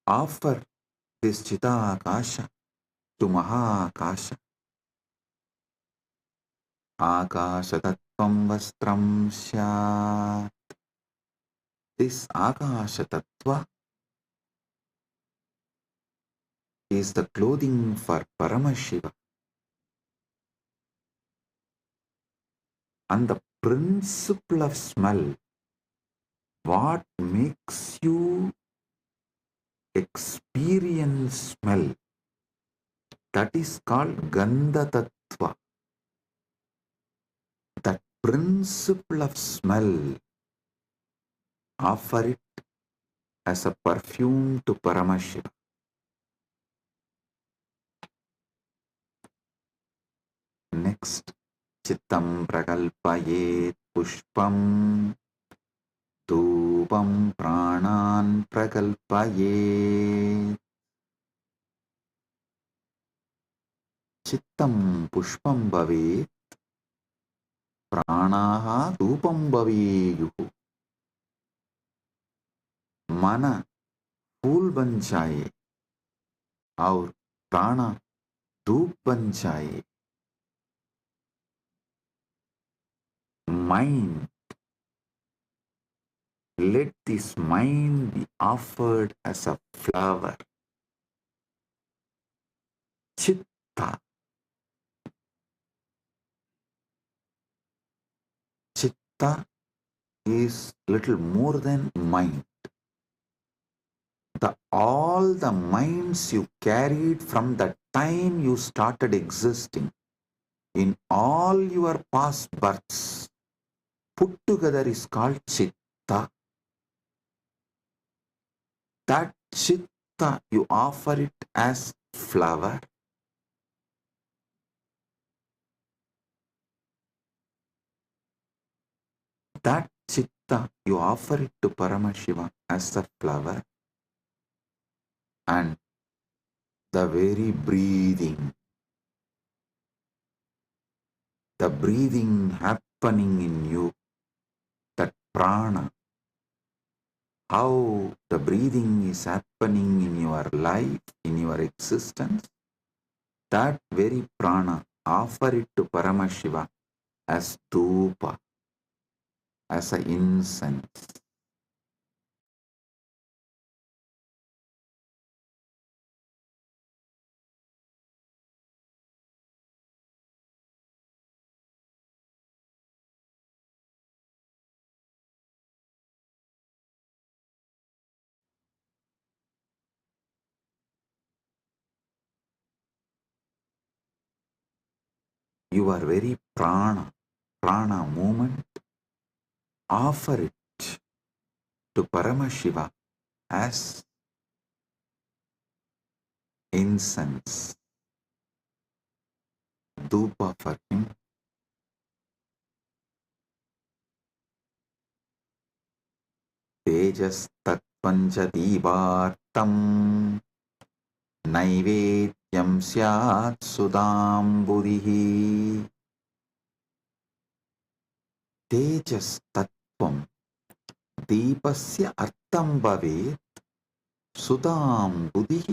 Offer this Chitakasha to Mahakasha. Akasha tattvam vastram syat. This Akasha tattva is the clothing for Paramashiva. And the principle of smell, what makes you experience smell, that is called Gandha Tattva. That principle of smell, offer it as a perfume to Paramashiva. Next, Chittam prakalpayet pushpam dhupam pranan prakalpayet. Chittam pushpam bhavet pranaha dhupam bhaveyuhu. मन फूल बन जाए और प्राण धूप बन जाए. Mind, let this mind be offered as a flower. Chitta. Chitta is little more than mind. All the minds you carried from the time you started existing, in all your past births, put together is called Chitta. That Chitta, you offer it as flower. That Chitta, you offer it to Paramashiva as a flower. And the very breathing, the breathing happening in you, that prana, how the breathing is happening in your life, in your existence, that very prana, offer it to Paramashiva as dhupa, as an incense. Your very prana movement, offer it to Paramashiva as incense, dhupa for him. Tejas tattvanja divartam naivedyam syat sudamburihi. Tejas tattvam दीपस्य अर्थं भवेत् सुधां बुधिः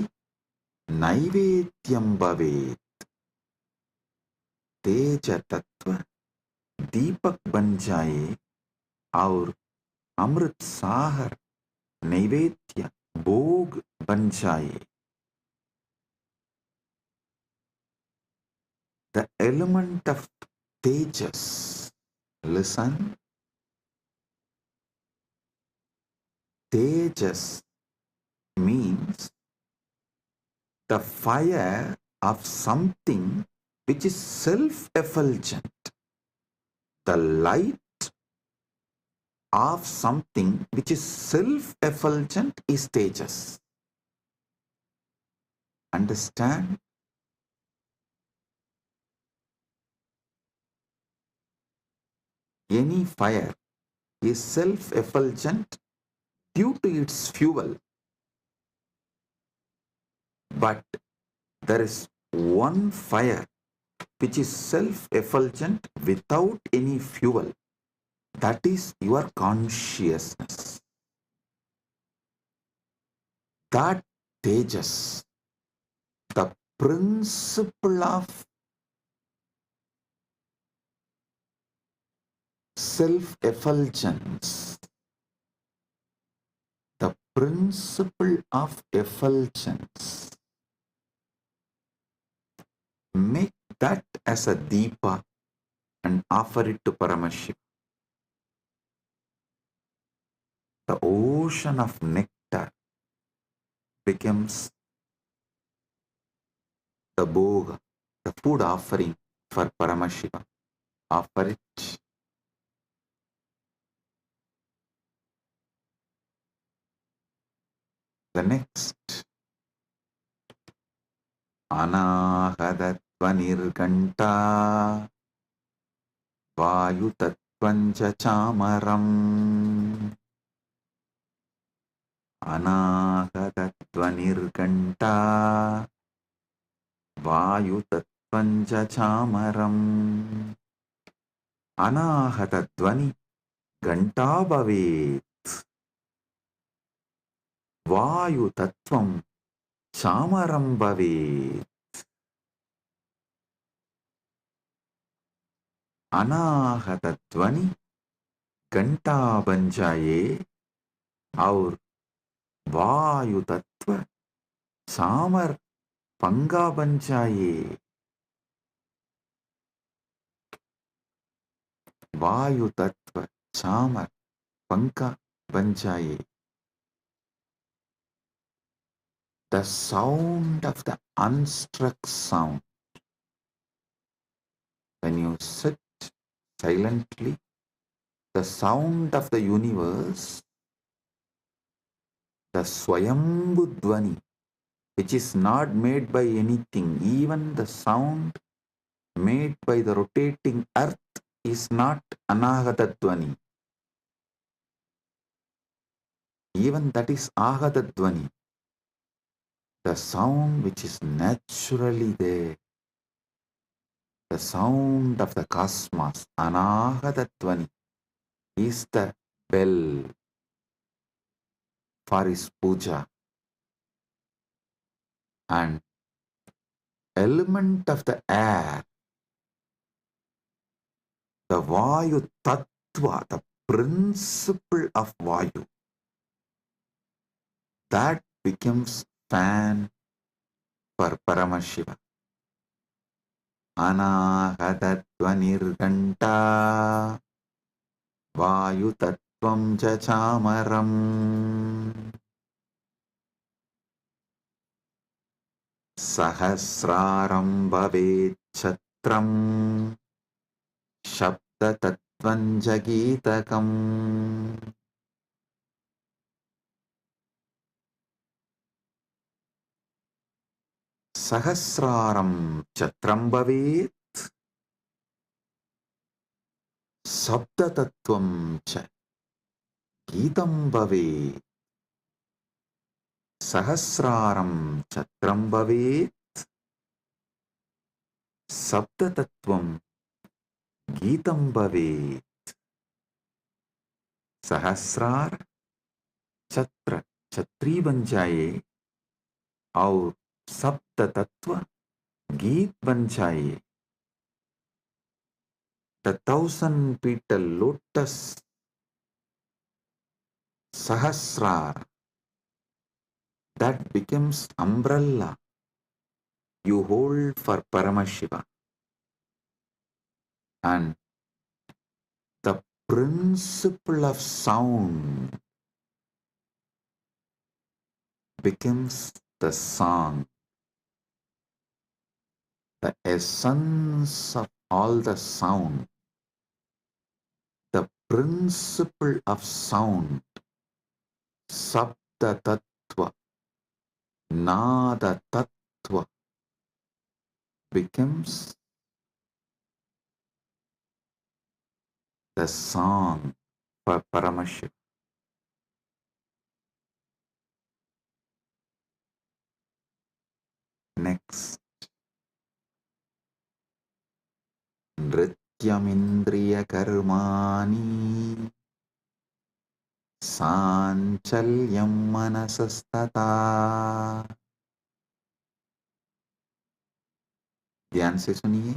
नैवेद्यं भवेत्. तेज तत्व दीपक बन जाए और अमृत सागर नैवेद्य भोग बन जाए. The element of tejas, listen, tejas means the fire of something which is self-effulgent, the light of something which is self-effulgent is tejas. Understand? Any fire is self-effulgent due to its fuel, but there is one fire which is self-effulgent without any fuel. That is your consciousness. That tejas, the principle of self-effulgence, the principle of effulgence, make that as a deepa and offer it to Paramashiva. The ocean of nectar becomes the bhoga, the food offering for Paramashiva. Offer it. The next, Anahadatvanirganta Vayutatvanja chamaram. Anahadatvanirganta Vayutatvanja chamaram. Anahatattvani ganta bhavet. Vayutattvam chamaram bhavet. अनाहतध्वनि घंटा बन जाए और वायु तत्व सामर पंगा बन जाए. वायु तत्व सामर पंखा बन जाए. The sound of the unstruck sound. When you sit silently, the sound of the universe, the Swayambhu Dvani, which is not made by anything, even the sound made by the rotating earth is not Anahata Dvani. Even that is Ahata Dvani. The sound which is naturally there, the sound of the cosmos, Anahata Dvani, is the bell. for his puja. And element of the air, the Vayu Tattva, the principle of Vayu, that becomes fan for Paramashiva. Anahatatvanirganta Vayu Tattvam Chachamaram Sahasraram Bhavet Chatram Shabda Tattvam Jagitakam. Sahasraram Chatram Bhavet Sabda Tattvam Cha Gitam Bhavet. Sahasraram Chatram Bhavet Sabda Tattvam Gitam Bhavet. Sahasrar Chatra Chatri बन जाए और सप्त तत्व गीत बन जाए. The 1,000 petal lotus Sahasrar, that becomes umbrella you hold for Paramashiva. And the principle of sound becomes the song. The essence of all the sound, the principle of sound, Sabda Tattva, Nada Tattva, becomes the song for Paramashiva. Next, Nrityamindriya Karmani Sanchalyam Manasastata. ध्यान से सुनिए.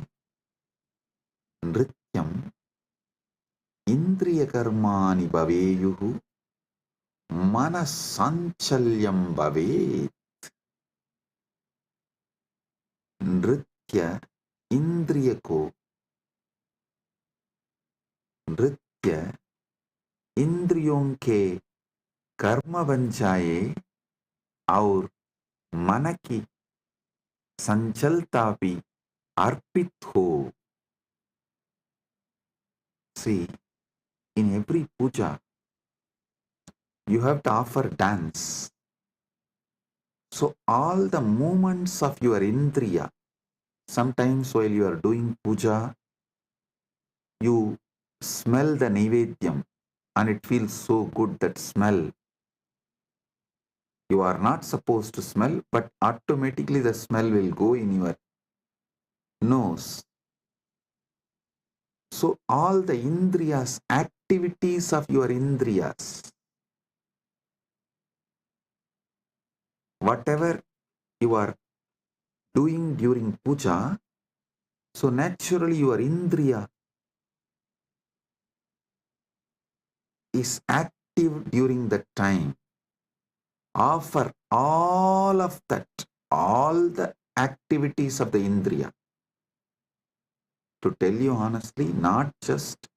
नृत्यम इंद्रिय कर्माणि भवेयुः मनस्संचल्यं भवेत्. नृत्य इंद्रिय को, नृत्य इंद्रियों के कर्म बन जाए और मन की संचलता भी अर्पित हो. See, in every puja, you have to offer dance. So all the movements of your indriya, sometimes while you are doing puja, you smell the naivedyam and it feels so good, that smell. You are not supposed to smell, but automatically the smell will go in your nose. So all the indriyas, activities of your indriyas, whatever you are doing during puja, so naturally your indriya is active during that time. Offer all of that, all the activities of the indriya. To tell you honestly, not just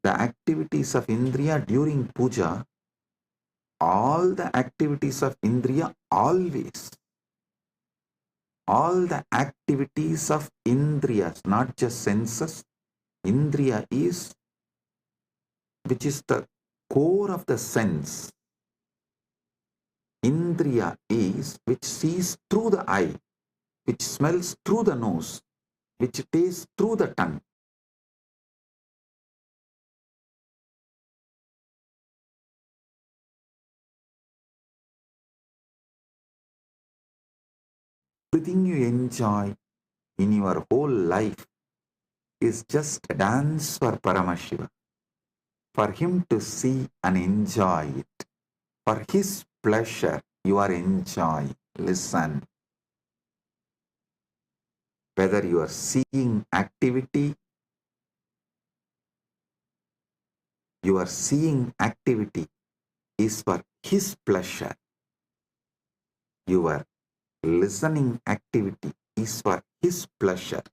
the activities of indriya during puja, all the activities of indriya always. All the activities of indriyas, not just senses. Indriya is, which is the core of the sense. Indriya is which sees through the eye, which smells through the nose, which tastes through the tongue. Everything you enjoy in your whole life is just a dance for Paramashiva, for him to see and enjoy it, for his pleasure you are enjoying. Listen. Whether you are seeing activity, your seeing activity is for his pleasure. Your listening activity is for his pleasure.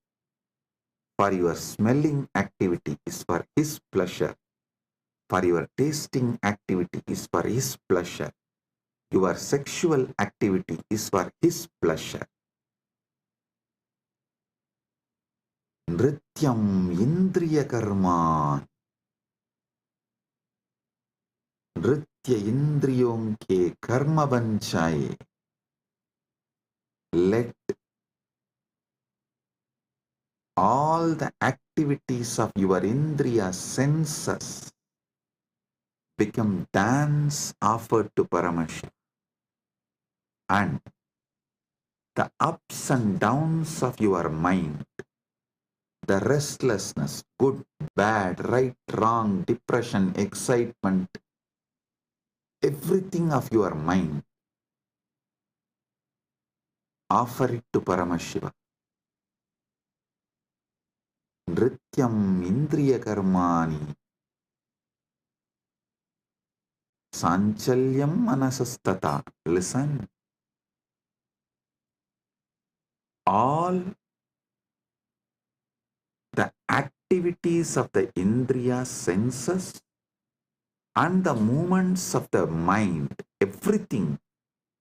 For your smelling activity is for his pleasure. For your tasting activity is for his pleasure. Your sexual activity is for his pleasure. Nrityam indriya karma. नृत्य इंद्रियों के कर्म बन जाए. Let all the activities of your indriya senses become dance offered to Paramashiva. And the ups and downs of your mind, the restlessness, good, bad, right, wrong, depression, excitement, everything of your mind, offer it to Paramashiva. Nrityam indriya karmani sanchalyam manasastata. Listen. All the activities of the indriya senses and the movements of the mind, everything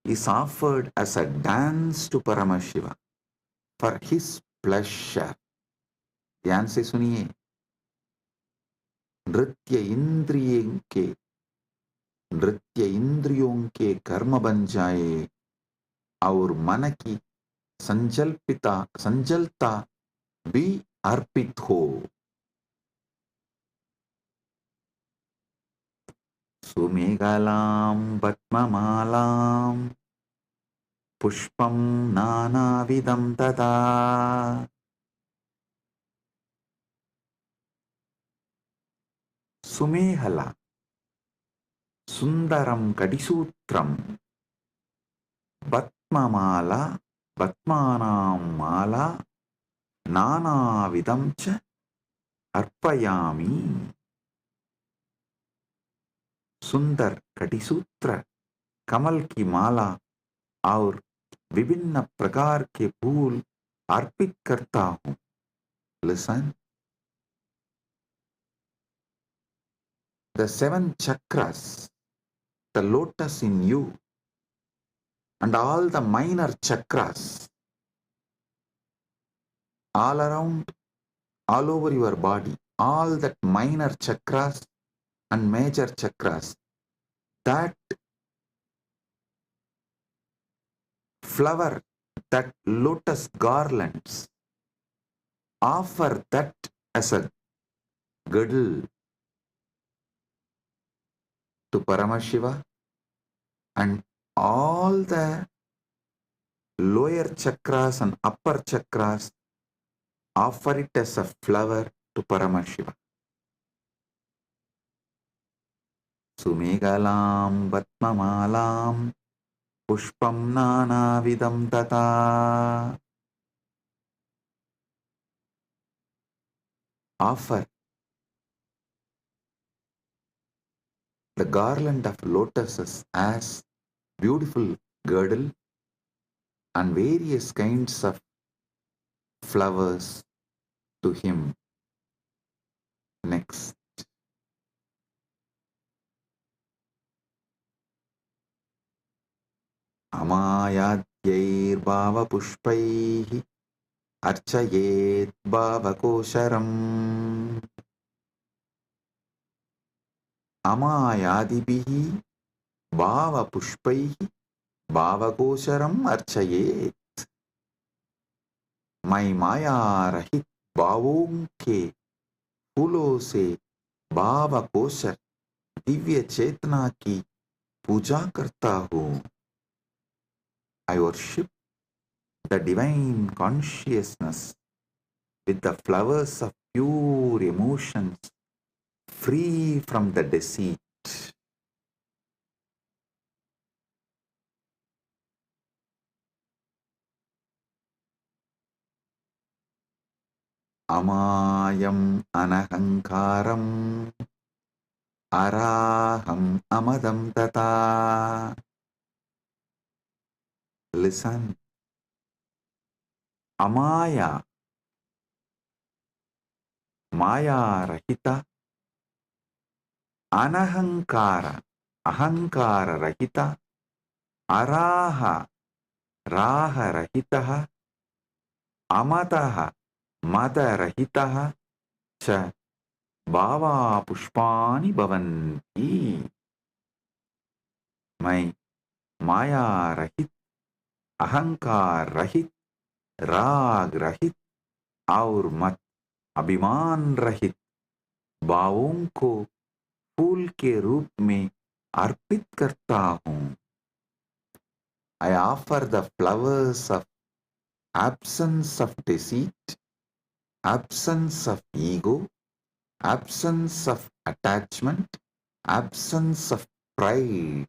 is offered as a dance to Paramashiva for his pleasure. ध्यान से सुनिए. नृत्य इंद्रियों के कर्म बन जाए और मन की संजलता भी अर्पित हो. सुमेघलां पद्ममालां पुष्पं नानाविधं तदा. सुमेहला सुंदरम कडिसूत्रम पद्ममाला पद्मानां माला नानाविधं च अर्पयामि. सुंदर कटिसूत्र, कमल की माला और विभिन्न प्रकार के फूल अर्पित करता हूं. Listen. The 7 chakras, the lotus in you, and all the minor chakras, all around, all over your body, all that minor chakras and major chakras, that flower, that lotus garlands, offer that as a girdle to Paramashiva, and all the lower chakras and upper chakras offer it as a flower to Paramashiva. Sumegalam Vatmamalam Pushpam Nanavidam Tata. Offer the garland of lotuses as beautiful girdle and various kinds of flowers to him. Next. Amayadyir bhava pushpaihi archayet bhava kosharam. Amayadibihi bhava pushpaihi bhava kosharam archayet. मैं माया रहित भावों के फूलों से भाव kosher Divya चेतना की पूजा करता हूँ. I worship the divine consciousness with the flowers of pure emotions, free from the deceit. Amayam anahankaram araham amadam tata. Listen. Amaya, Maya Rahita, Anahankara, Ahankara Rahita, Araha, Raha Rahitaha, Amataha, Mata Rahitaha, Cha Bhava Pushpani Bhavanti. My Maya Rahit, Ahankar Rahit, Rag Rahit, और मत अभिमान रहित भावों को फूल के रूप में अर्पित करता हूँ. I offer the flowers of absence of deceit, absence of ego, absence of attachment, absence of pride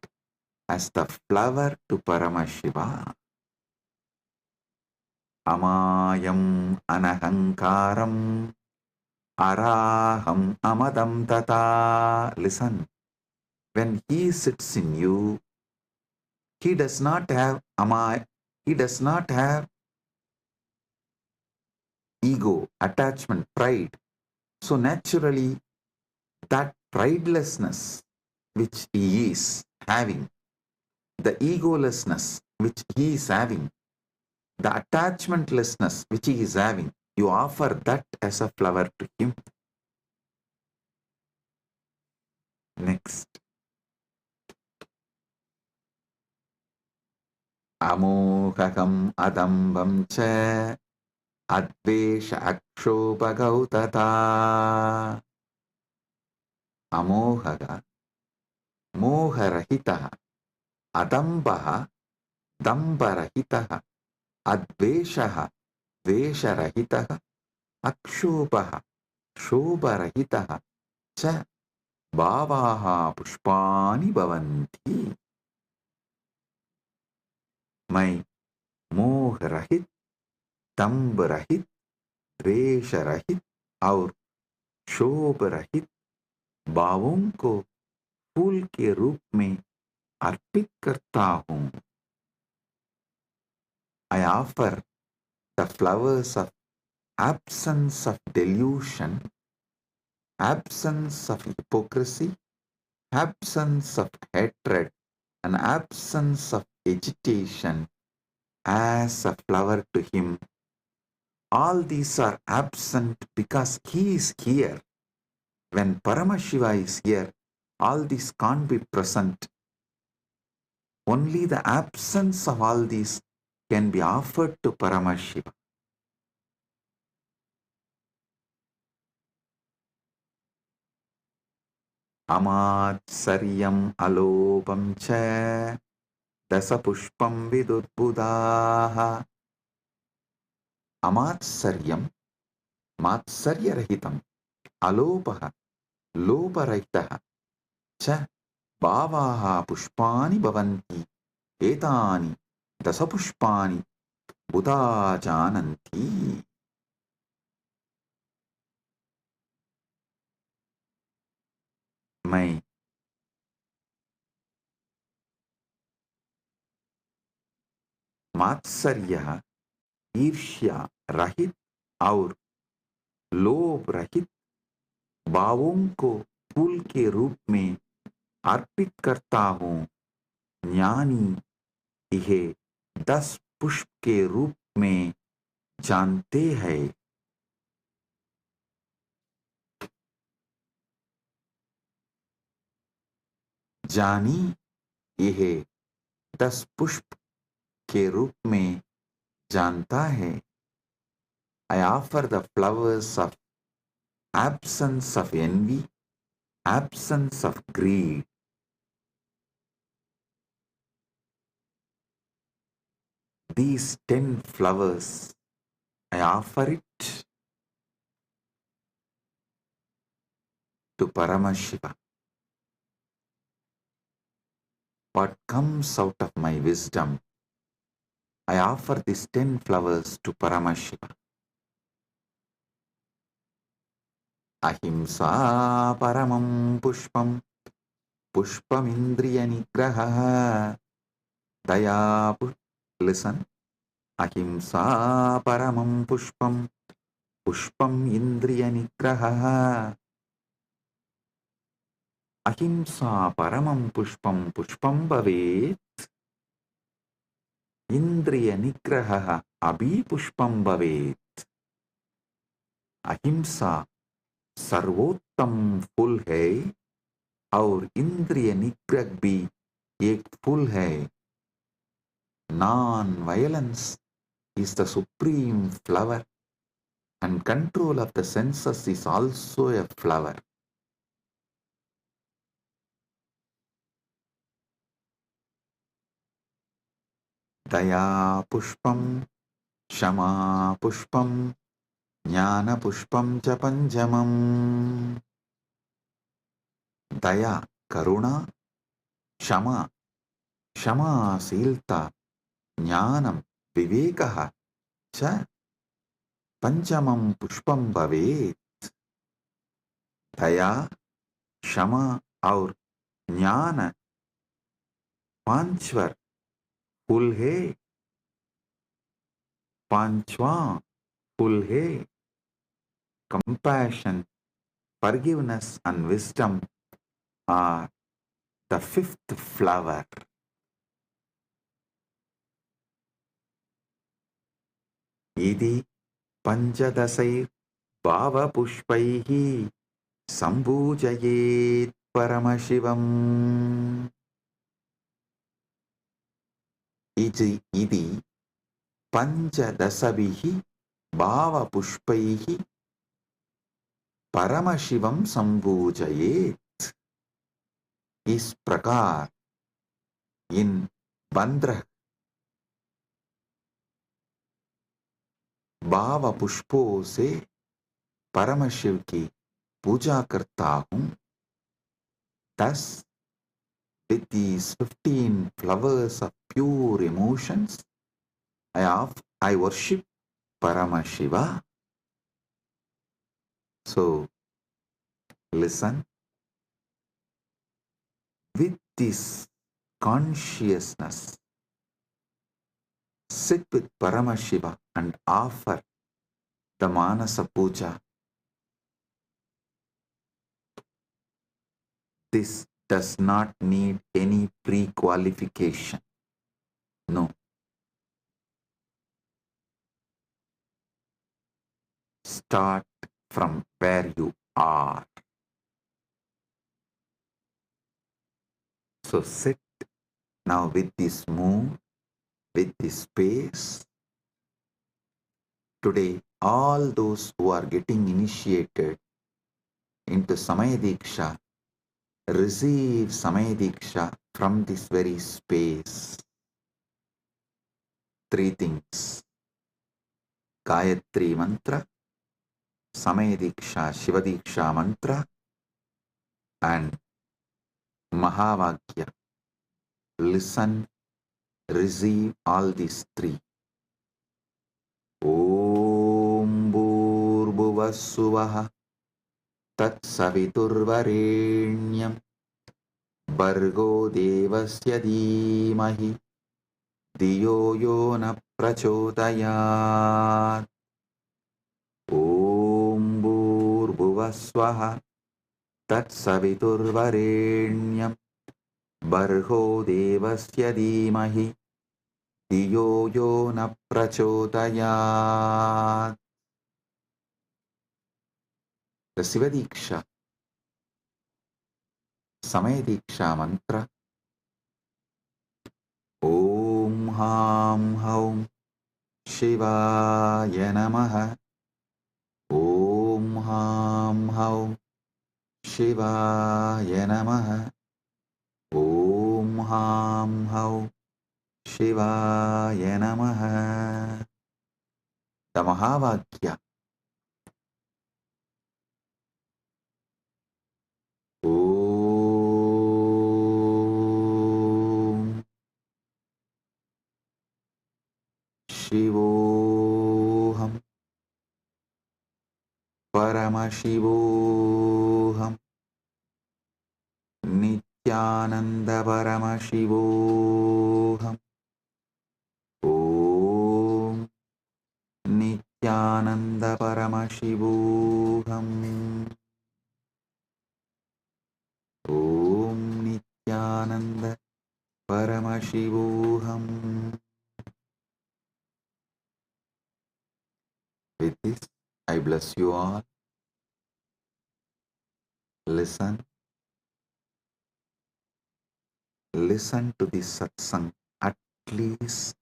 as the flower to Paramashiva. Amayam anahankaram araham amadam tata. Listen, when he sits in you, he does not have he does not have ego, attachment, pride. So naturally, that pridelessness which he is having, the egolessness which he is having, the attachmentlessness which he is having, you offer that as a flower to him. Next. Amohakam adambam cha advesha akshobhagautata. Amohaga, moharahitaha, adambaha, dambarahitaha, adveshaha, vesharahitaha, akshobhaha, shobharahitaha, cha bhavaha pushpani bhavanti. My मोह रहित, दम्भ रहित, द्वेष रहित और शोभ रहित भावों को फूल के रूप में अर्पित करता हूँ. I offer the flowers of absence of delusion, absence of hypocrisy, absence of hatred, and absence of agitation as a flower to him. All these are absent because he is here. When Paramashiva is here, all these can't be present. Only the absence of all these can be offered to Paramashiva. Amatsaryam alopam cha dasapushpam vidudbudaha. Amatsaryam, matsaryarahitam, alopaha, loparahitaha, cha bhavaha pushpani bhavanti, etani dasapushpani buddha jananti. My मात्सर्य, ईर्ष्या रहित और लोभ रहित भावों को फूल के रूप में अर्पित करता हूँ. ज्ञानी इहे 10 पुष्प के रूप में जानते हैं. जानी यह 10 पुष्प के रूप में जानता है. I offer the flowers of absence of envy, absence of greed. These 10 flowers, I offer it to Paramashiva. What comes out of my wisdom, I offer these 10 flowers to Paramashiva. Ahimsa paramam pushpam pushpamindriya nigraha daya listen. Ahimsa paramam pushpam pushpam indriya nigraha. Ahimsa paramam pushpam pushpam bhavet indriya nigraha abhi pushpam bhavet. Ahimsa सर्वोत्तम फूल है और इंद्रिय निग्रह भी एक फूल है. Non-violence is the supreme flower and control of the senses is also a flower. Daya pushpam, shama pushpam, jnana pushpam cha panjamam. Daya, karuna, shama, क्षमाशीलता, ज्ञानम, विवेकः च पंचमं पुष्पम भवेत्. दया, क्षमा और ज्ञान पांचवर फूल है. पांचवा फूल है. Compassion, forgiveness and wisdom are the fifth flower. इति पंचदशैर् भावपुष्पैः सम्पूजयेत् परमशिवम्. इति पंचदशभिः भावपुष्पैः परमशिवं सम्पूजयेत्. इस प्रकार इन 15 भाव पुष्पों से परम शिव की पूजा करता हूँ. Thus, with these 15 flowers of pure emotions, I worship Paramashiva. So, listen. With this consciousness, sit with Paramashiva and offer the Manasa Puja. This does not need any pre-qualification. No. Start from where you are. So sit now with this mood, with this space. Today, all those who are getting initiated into Samaya Diksha receive Samaya Diksha from this very space. 3 things. Gayatri Mantra, Samaya Diksha, Shiva Diksha Mantra, and Mahavakya. Listen, receive all these 3. Om Bhurбhuvah Tat Saviturvarenyam Bhargo Devasya Dhimahi Diyo Yo Na Prachodayat. Om Bhurбhuvah Tat Saviturvarenyam Bhargo Devasya Dhimahi Diyo Yo Na Prachodayat. The Shiva Diksha, Samaya Diksha Mantra. Om Ham Haum Shivaya Namaha. Om Ham Haum Shivaya Namaha. Om Ham Haum Shivaya Namaha. The Mahavakya. Om Shivoham Paramashivoham Nityananda Paramashivoham Om Nityananda Paramashivoham Om Nityananda Paramashivoham. With this, I bless you all. Listen to this satsang at least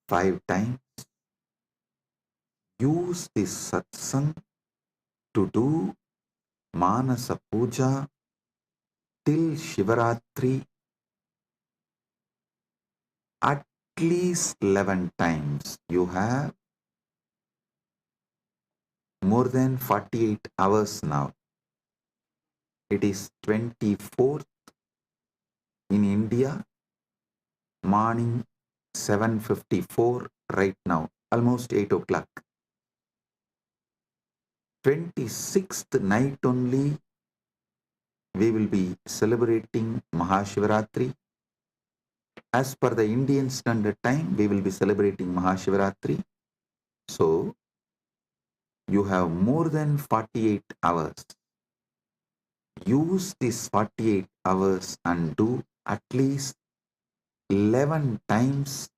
5 times. Use this satsang to do Manasa Puja till Shivaratri at least 11 times. You have more than 48 hours now. It is 24th in India, morning 7:54 right now, almost 8 o'clock. 26th night only we will be celebrating Mahashivaratri. As per the Indian Standard Time, we will be celebrating Mahashivaratri. So, you have more than 48 hours. Use these 48 hours and do at least 11 times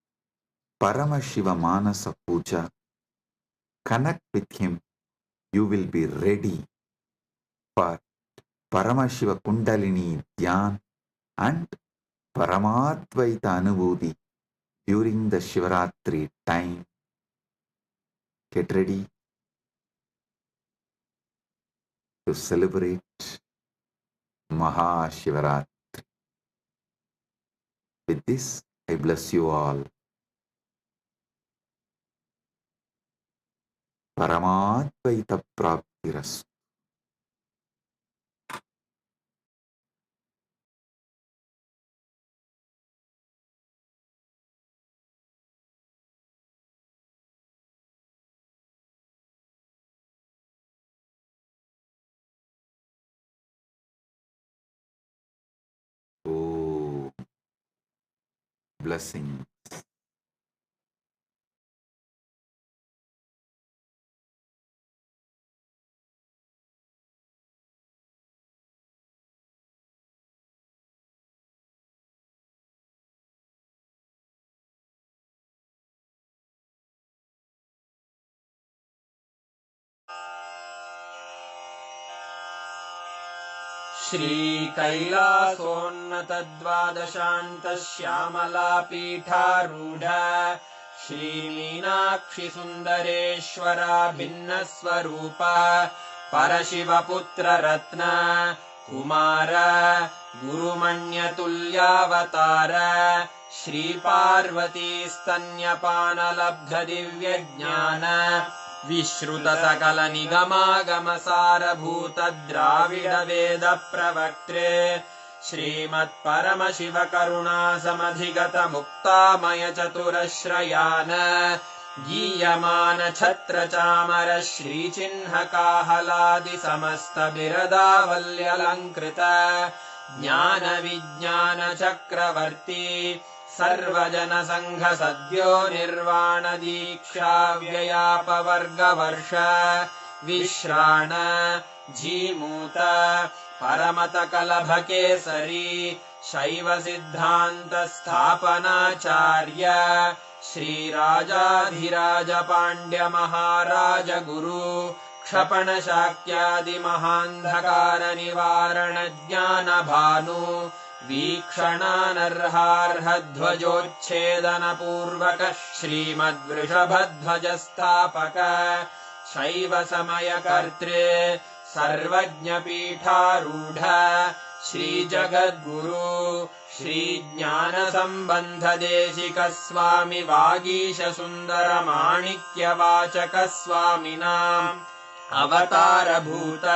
Paramashiva Manasa Puja. Connect with him. You will be ready for Paramashiva Kundalini Dhyan and Paramadvaita Anubhuti during the Shivaratri time. Get ready to celebrate Mahashivaratri. With this, I bless you all. Paramadvaita Praptirastu. Oh, blessings. श्रीकैलासोन्नतद्वादशान्तश्यामलापीठारूढ श्रीमीनाक्षिसुन्दरेश्वरा भिन्नस्वरूप परशिवपुत्ररत्न Kumar गुरुमण्यतुल्यावतार श्रीपार्वतीस्तन्यपानलब्धदिव्यज्ञान विश्रुतसकलनिगमागमसारभूत द्राविडवेदप्रवक्त्रे श्रीमत्परमशिवकरुणासमधिगतमुक्तामयचतुरश्रयान गीयमानछत्रचामर श्रीचिह्नकाहलादिसमस्तबिरदावल्यलङ्कृत ज्ञानविज्ञानचक्रवर्ती सर्वजनसङ्घसद्यो निर्वाणदीक्षाव्ययापवर्गवर्ष विश्राण Jimuta परमतकलभकेसरी शैवसिद्धान्तस्थापनाचार्य श्रीराजाधिराजपाण्ड्यमहाराजगुरु क्षपणशाक्यादिमहान्धकारनिवारणज्ञानभानु वीक्षणानर्हार्हध्वजोच्छेदनपूर्वक श्रीमद्वृषभध्वजस्थापक शैवसमयकर्त्रे सर्वज्ञपीठारूढ श्रीजगद्गुरु श्रीज्ञानसम्बन्धदेशिकस्वामि वागीशसुन्दरमाणिक्यवाचकस्वामिनाम् अवतारभूत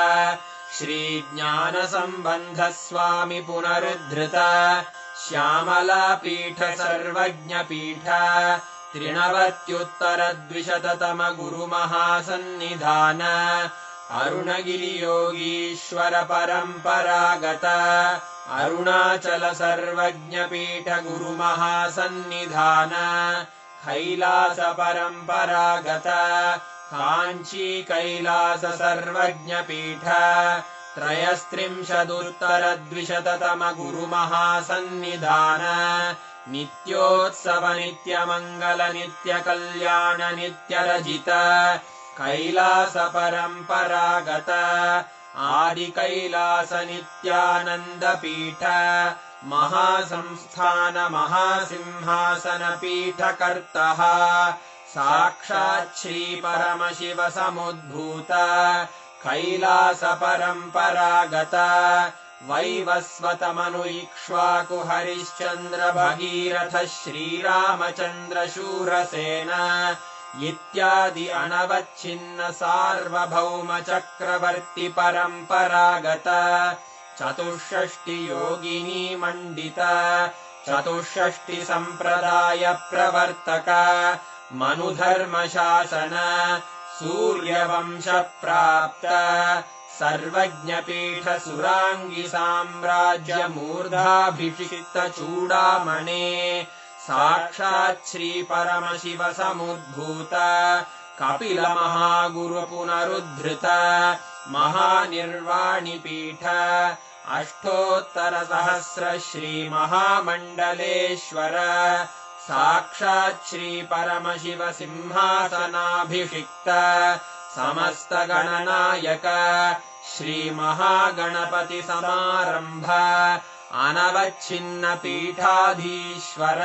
श्रीज्ञानसम्बन्धस्वामि पुनरुद्धृत श्यामलापीठ सर्वज्ञपीठ त्रिनवत्युत्तरद्विशततम गुरुमहासन्निधान अरुणगिरियोगीश्वर परम्परागत अरुणाचल सर्वज्ञपीठ गुरुमहासन्निधान कैलास परम्परागत काञ्ची कैलास सर्वज्ञपीठ त्रयस्त्रिंशदुत्तरद्विशततम गुरुमहासन्निधान नित्योत्सव नित्यमङ्गल नित्यकल्याण नित्यरजित कैलास परम्परागत आदिकैलास नित्यानन्दपीठ महासंस्थान महासिंहासन पीठकर्तः साक्षात् श्री परमशिव समुद्भूत कैलास परम्परागत वैवस्वत मनु इक्ष्वाकु हरिश्चन्द्र भगीरथ श्रीरामचन्द्र शूरसेन इत्यादि अनवच्छिन्न सार्वभौम चक्रवर्ति परम्परागत चतुष्षष्टि योगिनी मण्डित चतुष्षष्टि सम्प्रदाय प्रवर्तक मनुधर्म शासन सूर्यवंश प्राप्त सर्वज्ञपीठ सुराङ्गी साम्राज्य मूर्धाभिषिक्त चूडामणे साक्षात् श्री परमशिव समुद्भूत कपिल महागुरु पुनरुद्धृत महानिर्वाणिपीठ अष्टोत्तर सहस्र श्री महामण्डलेश्वर साक्षात् श्री परमशिव सिंहासनाभिषिक्त समस्त गणनायक श्री महागणपति समारंभ अनवच्छिन्न पीठाधीश्वर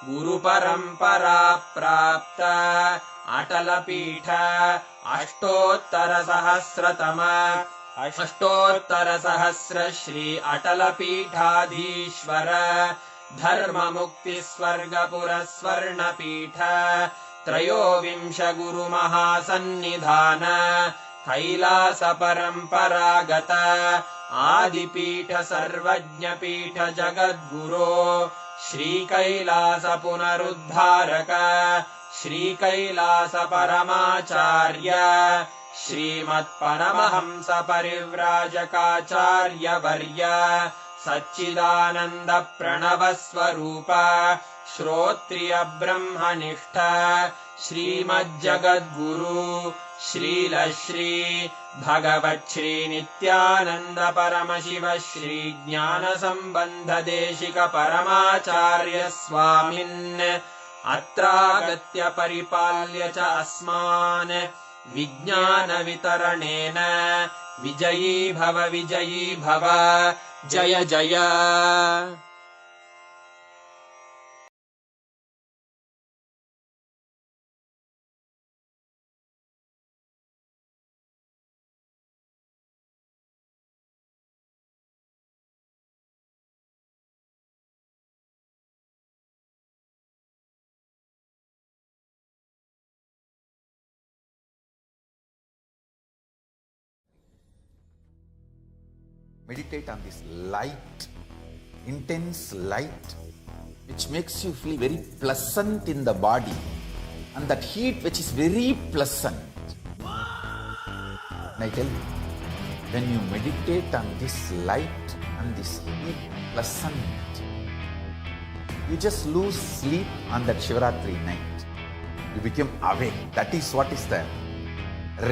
गुरु परंपरा प्राप्त अटल पीठ अष्टोत्तर सहस्र श्री अटल पीठाधीश्वर धर्म मुक्ति स्वर्गपुर स्वर्ण पीठ त्रयोविंश गुरु महासन्निधान कैलास परम्परागत आदिपीठ सर्वज्ञपीठ जगद्गुरो श्री कैलास पुनरुद्धारक श्री कैलास परमाचार्य श्रीमत्परमहंस परिव्राजकाचार्य वर्य सच्चिदानंद प्रणव स्वरूप श्रोत्रिय ब्रह्मनिष्ठ श्रीमज्जगद्गुरु श्रीलश्री भगवच्छ्री नित्यानंद परमशिव श्री ज्ञान संबंध देशिक परमाचार्य स्वामिन् अत्रागत्य परिपाल्य च अस्मान् विज्ञान वितरणेन विजयी भव जय जय। Meditate on this light, intense light, which makes you feel very pleasant in the body, and that heat which is very pleasant. And I tell you, when you meditate on this light and this heat pleasant, you just lose sleep on that Shivaratri night. You become awake. That is what is the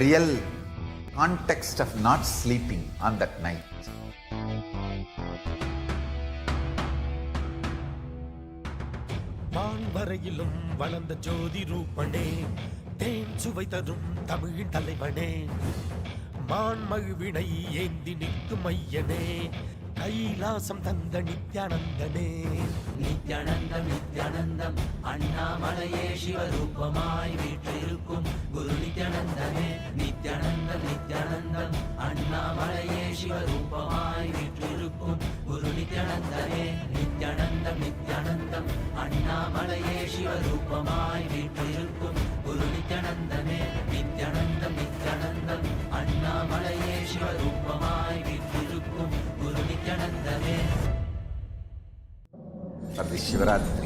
real context of not sleeping on that night. வான்வரையிலும் வளர்ந்த ஜோதி ரூபனே, தேன் சுவை தரும் தமிழின் தலைவனே, மான்மகிழ்வினை ஏந்தி நிற்கும் ஐயனே, கைலாசம் தந்த நித்யானந்தனே. நித்யானந்தம் நித்யானந்தம் அண்ணாமலையே சிவரூபமாய் வீற்றிருக்கும் குரு நித்யானந்தனே. நித்யானந்தம் நித்யானந்தம் அண்ணாமலையே சிவரூபமாய் வீற்றிருக்கும் குரு நித்யானந்தனே. நித்யானந்தம் நித்யானந்தம் அண்ணாமலையே சிவரூபமாய் வீற்றிருக்கும் குரு நித்யானந்தனே. நித்யானந்தம் நித்யானந்தம் அண்ணாமலையே சிவரூபமாய் வீற்றிருக்கும் குரு நித்யானந்தனே. For this Shivaratri,